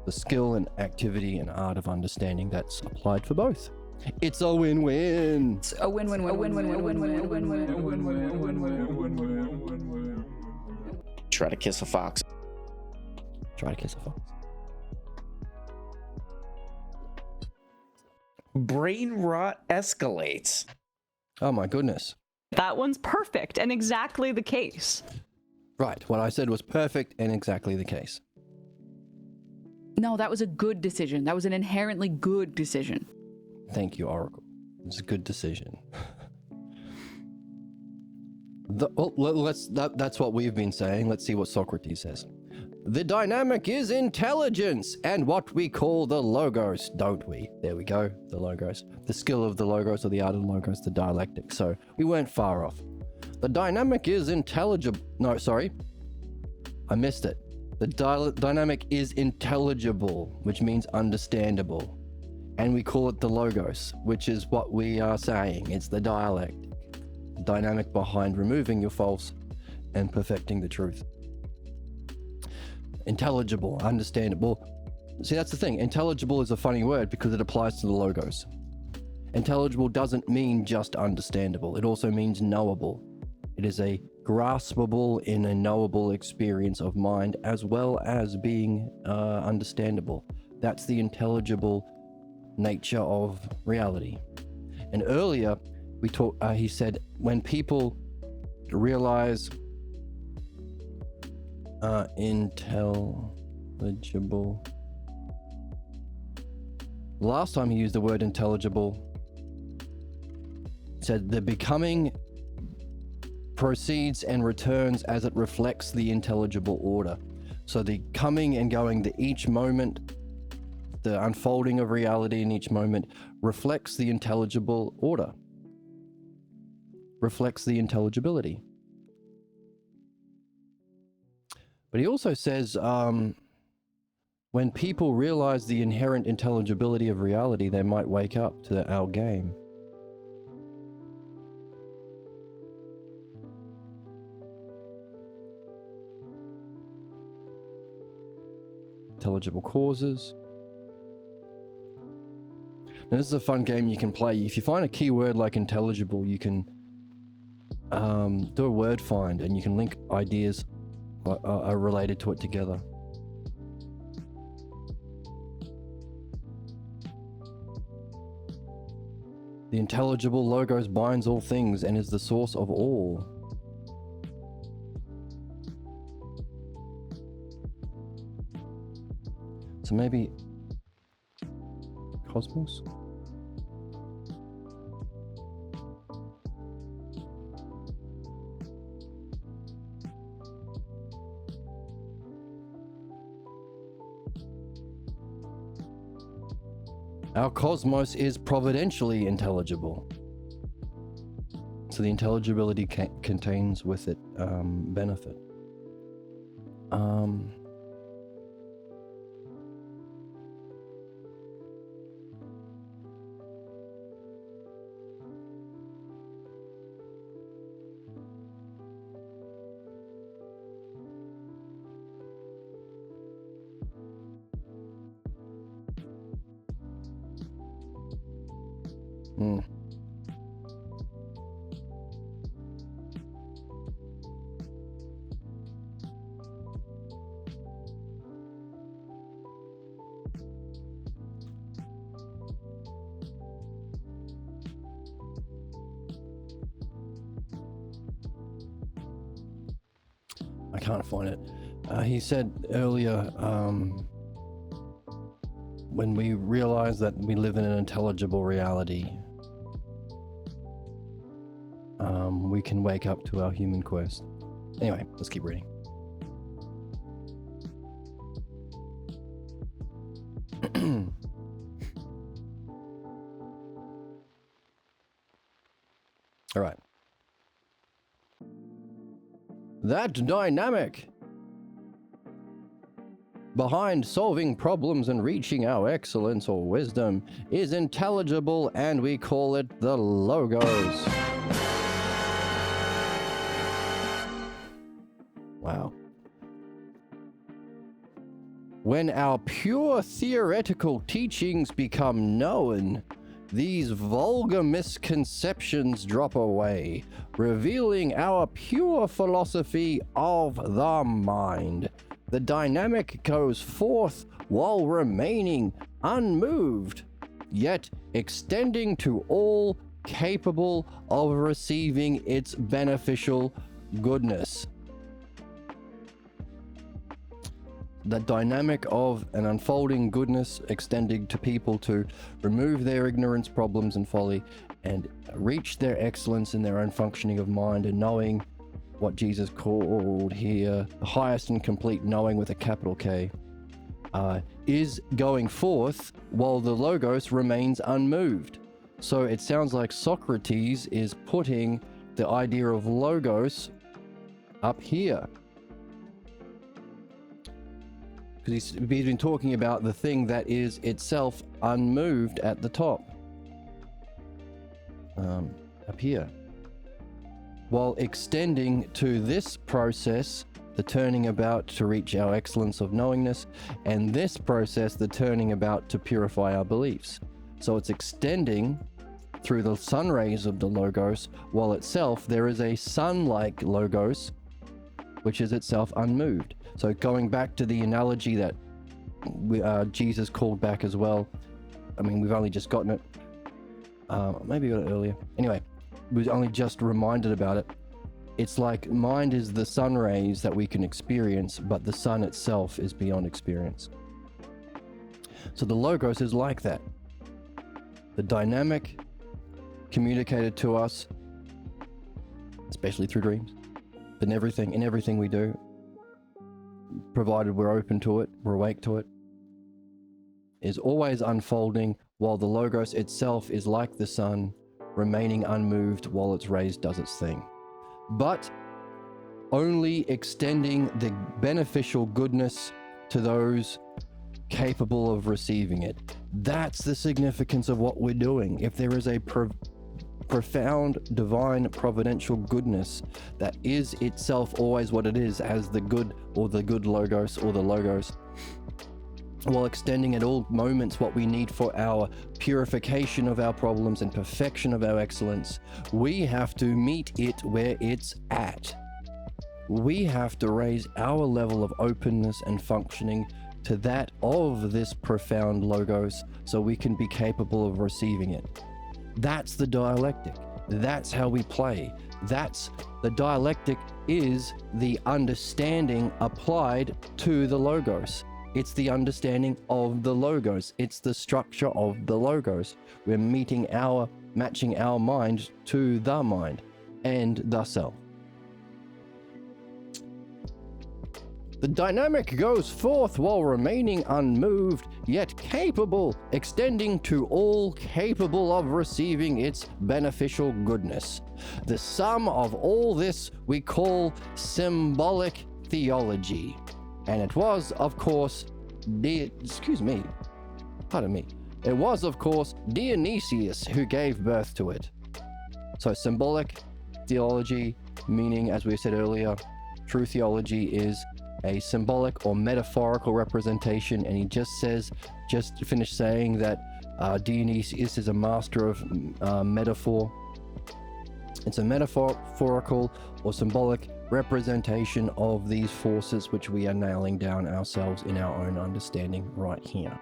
skill and activity and art of understanding that's applied for both. It's a win-win. It's a win-win, Try to kiss a fox. Try to kiss a fox. Brain rot escalates. Oh my goodness. That one's perfect and exactly the case. Right, what I said was perfect and exactly the case. No, that was a good decision. That was an inherently good decision. Thank you, Oracle. It's a good decision. That's what we've been saying. Let's see what Socrates says. The dynamic is intelligence and what we call the logos, don't we? There we go, the logos. The skill of the logos, or the art of the logos, the dialectic. So we weren't far off. The dynamic is intelligible. No, sorry. I missed it. The dynamic is intelligible, which means understandable. And we call it the logos, which is what we are saying. It's the dialectic. The dynamic behind removing your false and perfecting the truth. Intelligible, understandable. See, that's the thing. Intelligible is a funny word because it applies to the logos. Intelligible doesn't mean just understandable. It also means knowable. It is a graspable in a knowable experience of mind, as well as being understandable. That's the intelligible nature of reality. And earlier we talked, he said, when people realize intelligible. Last time he used the word intelligible, he said they're becoming proceeds and returns as it reflects the intelligible order. So the coming and going, the each moment, the unfolding of reality in each moment reflects the intelligible order, reflects the intelligibility. But he also says, when people realize the inherent intelligibility of reality, they might wake up to our game. Intelligible causes. Now, this is a fun game you can play. If you find a keyword like intelligible, you can do a word find, and you can link ideas are related to it together. The intelligible logos binds all things and is the source of all. So maybe cosmos? Our cosmos is providentially intelligible. So the intelligibility contains with it benefit. I can't find it. He said earlier, when we realize that we live in an intelligible reality, we can wake up to our human quest. Anyway, let's keep reading. All right. That dynamic behind solving problems and reaching our excellence or wisdom is intelligible, and we call it the logos. Wow. When our pure theoretical teachings become known, these vulgar misconceptions drop away, revealing our pure philosophy of the mind. The dynamic goes forth while remaining unmoved, yet extending to all capable of receiving its beneficial goodness. The dynamic of an unfolding goodness extending to people to remove their ignorance, problems, and folly, and reach their excellence in their own functioning of mind and knowing what Jesus called here the highest and complete knowing with a capital K, is going forth while the logos remains unmoved. So it sounds like Socrates is putting the idea of logos up here. Because he's been talking about the thing that is itself unmoved at the top. Up here. While extending to this process, the turning about to reach our excellence of knowingness, and this process, the turning about to purify our beliefs. So it's extending through the sun rays of the logos, while itself there is a sun-like logos, which is itself unmoved. So going back to the analogy that Jesus called back as well. I mean, we've only just gotten it. Maybe got it earlier. Anyway, we was only just reminded about it. It's like mind is the sun rays that we can experience, but the sun itself is beyond experience. So the logos is like that. The dynamic communicated to us especially through dreams, but in everything we do, provided we're open to it, we're awake to it, is always unfolding, while the Logos itself is like the sun, remaining unmoved while its rays does its thing. But only extending the beneficial goodness to those capable of receiving it. That's the significance of what we're doing. If there is a profound divine providential goodness that is itself always what it is, as the good or the good Logos or the Logos, while extending at all moments what we need for our purification of our problems and perfection of our excellence, we have to meet it where it's at. We have to raise our level of openness and functioning to that of this profound Logos so we can be capable of receiving it. That's the dialectic. That's how we play. The dialectic is the understanding applied to the Logos. It's the understanding of the Logos. It's the structure of the Logos. We're matching our mind to the mind and the self. The dynamic goes forth while remaining unmoved, yet capable, extending to all capable of receiving its beneficial goodness. The sum of all this we call symbolic theology. And it was, of course, It was, of course, Dionysius who gave birth to it. So symbolic theology, meaning, as we said earlier, true theology is a symbolic or metaphorical representation, and he just finished saying that Dionysius is a master of metaphor. It's a metaphorical or symbolic representation of these forces which we are nailing down ourselves in our own understanding right here.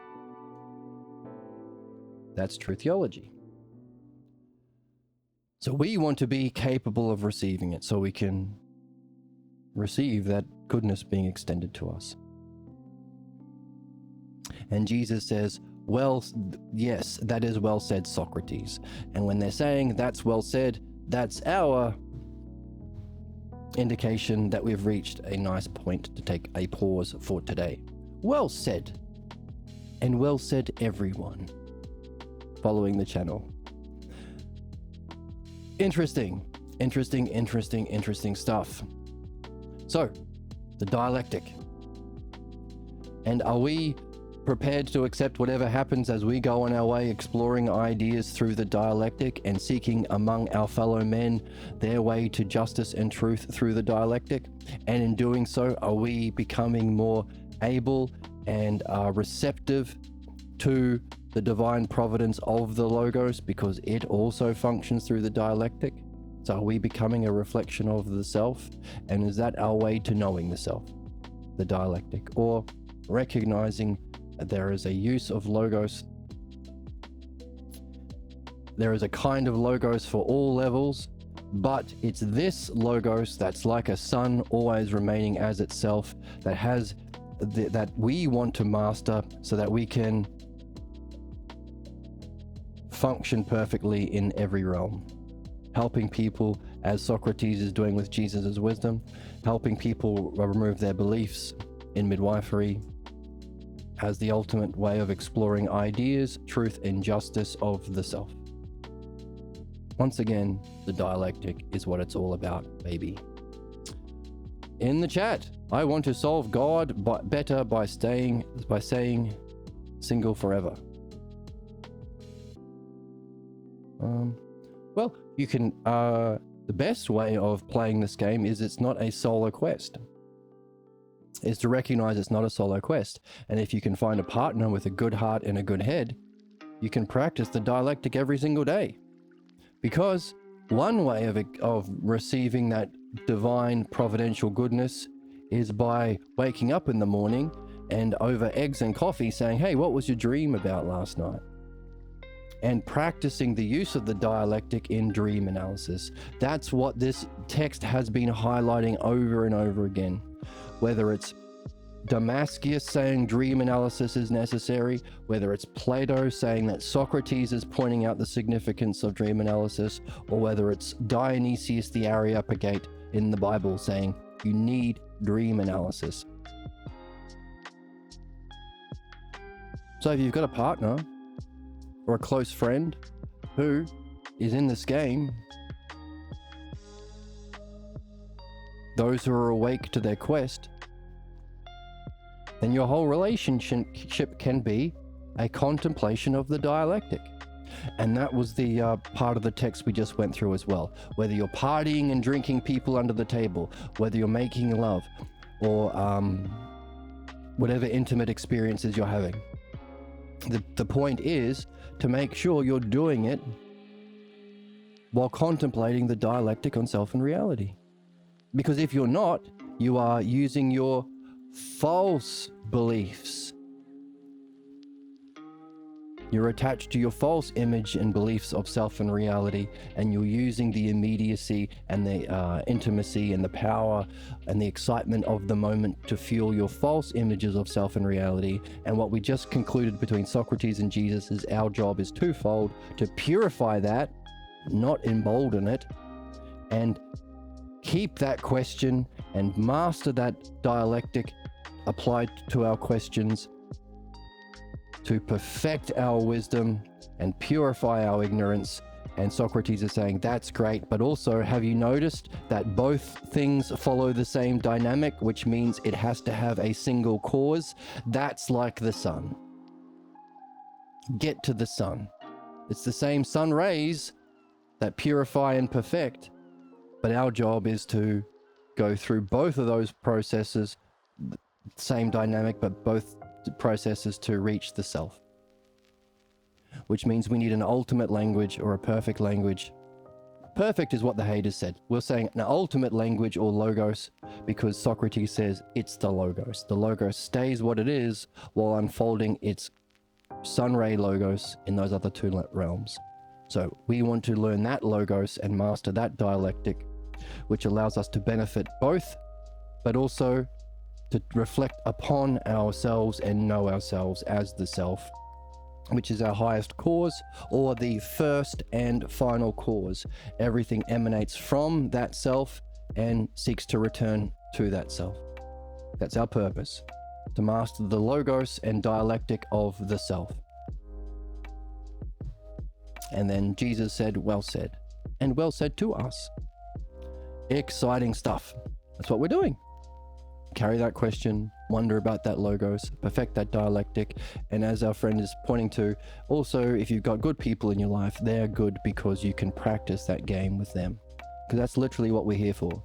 That's true theology. So we want to be capable of receiving it so we can receive that goodness being extended to us. And Jesus says, well, yes, that is well said, Socrates. And when they're saying that's well said, that's our indication that we've reached a nice point to take a pause for today. Well said. And well said, everyone following the channel. Interesting stuff. So, the dialectic. And are we prepared to accept whatever happens as we go on our way exploring ideas through the dialectic and seeking among our fellow men their way to justice and truth through the dialectic? And in doing so, are we becoming more able and receptive to the divine providence of the Logos because it also functions through the dialectic? So are we becoming a reflection of the self? And is that our way to knowing the self, the dialectic? Or recognizing that there is a use of Logos, there is a kind of Logos for all levels, but it's this Logos that's like a sun always remaining as itself, that has that we want to master so that we can function perfectly in every realm. Helping people, as Socrates is doing with Jesus' wisdom, helping people remove their beliefs in midwifery as the ultimate way of exploring ideas, truth, and justice of the self. Once again, the dialectic is what it's all about, baby. In the chat, I want to solve God better by saying single forever. Well, you can, the best way of playing this game is it's not a solo quest. Is to recognize it's not a solo quest. And if you can find a partner with a good heart and a good head, you can practice the dialectic every single day. Because one way of receiving that divine providential goodness is by waking up in the morning and over eggs and coffee saying, hey, what was your dream about last night? And practicing the use of the dialectic in dream analysis. That's what this text has been highlighting over and over again. Whether it's Damascus saying dream analysis is necessary, whether it's Plato saying that Socrates is pointing out the significance of dream analysis, or whether it's Dionysius the Areopagite in the Bible saying you need dream analysis. So if you've got a partner or a close friend who is in this game, those who are awake to their quest, then your whole relationship can be a contemplation of the dialectic. And that was the part of the text we just went through as well. Whether you're partying and drinking people under the table, whether you're making love, or whatever intimate experiences you're having. The point is to make sure you're doing it while contemplating the dialectic on self and reality. Because if you're not, you are using your false beliefs. You're attached to your false image and beliefs of self and reality, and you're using the immediacy and the intimacy and the power and the excitement of the moment to fuel your false images of self and reality. And what we just concluded between Socrates and Jesus is our job is twofold: to purify that, not embolden it, and keep that question and master that dialectic applied to our questions, to perfect our wisdom and purify our ignorance. And Socrates is saying that's great, but also, have you noticed that both things follow the same dynamic, which means it has to have a single cause? That's like the sun. Get to the sun. It's the same sun rays that purify and perfect, but our job is to go through both of those processes, same dynamic, but both processes to reach the self. Which means we need an ultimate language or a perfect language. Perfect is what the haters said. We're saying an ultimate language or logos, because Socrates says it's the logos. The logos stays what it is while unfolding its sunray logos in those other two realms. So we want to learn that logos and master that dialectic, which allows us to benefit both, but also to reflect upon ourselves and know ourselves as the self, which is our highest cause, or the first and final cause. Everything emanates from that self and seeks to return to that self. That's our purpose, to master the logos and dialectic of the self. And then Jesus said, well said, and well said to us. Exciting stuff. That's what we're doing. Carry that question, wonder about that logos, perfect that dialectic. And as our friend is pointing to, also, if you've got good people in your life, they're good because you can practice that game with them. Because that's literally what we're here for.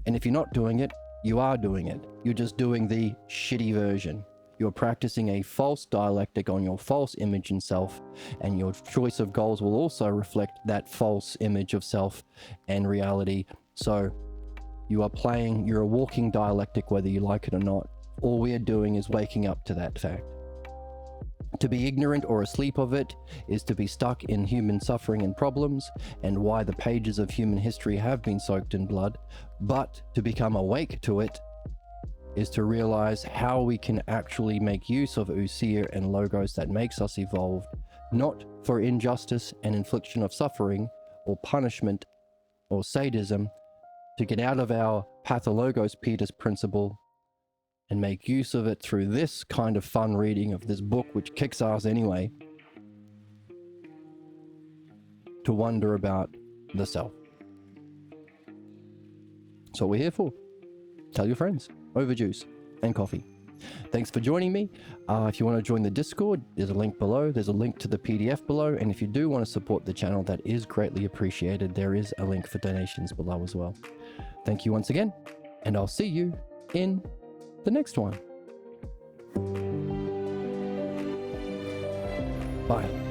And if you're not doing it, you are doing it. You're just doing the shitty version. You're practicing a false dialectic on your false image and self, and your choice of goals will also reflect that false image of self and reality. So you're a walking dialectic whether you like it or not. All we are doing is waking up to that fact. To be ignorant or asleep of it is to be stuck in human suffering and problems, and why the pages of human history have been soaked in blood. But to become awake to it is to realize how we can actually make use of Usia and logos that makes us evolved, not for injustice and infliction of suffering or punishment or sadism, to get out of our pathologos Peter's principle and make use of it through this kind of fun reading of this book, which kicks ass anyway, to wonder about the self. That's what we're here for. Tell your friends over juice and coffee. Thanks for joining me. If you want to join the Discord, there's a link below. There's a link to the PDF below. And if you do want to support the channel, that is greatly appreciated. There is a link for donations below as well. Thank you once again, and I'll see you in the next one. Bye.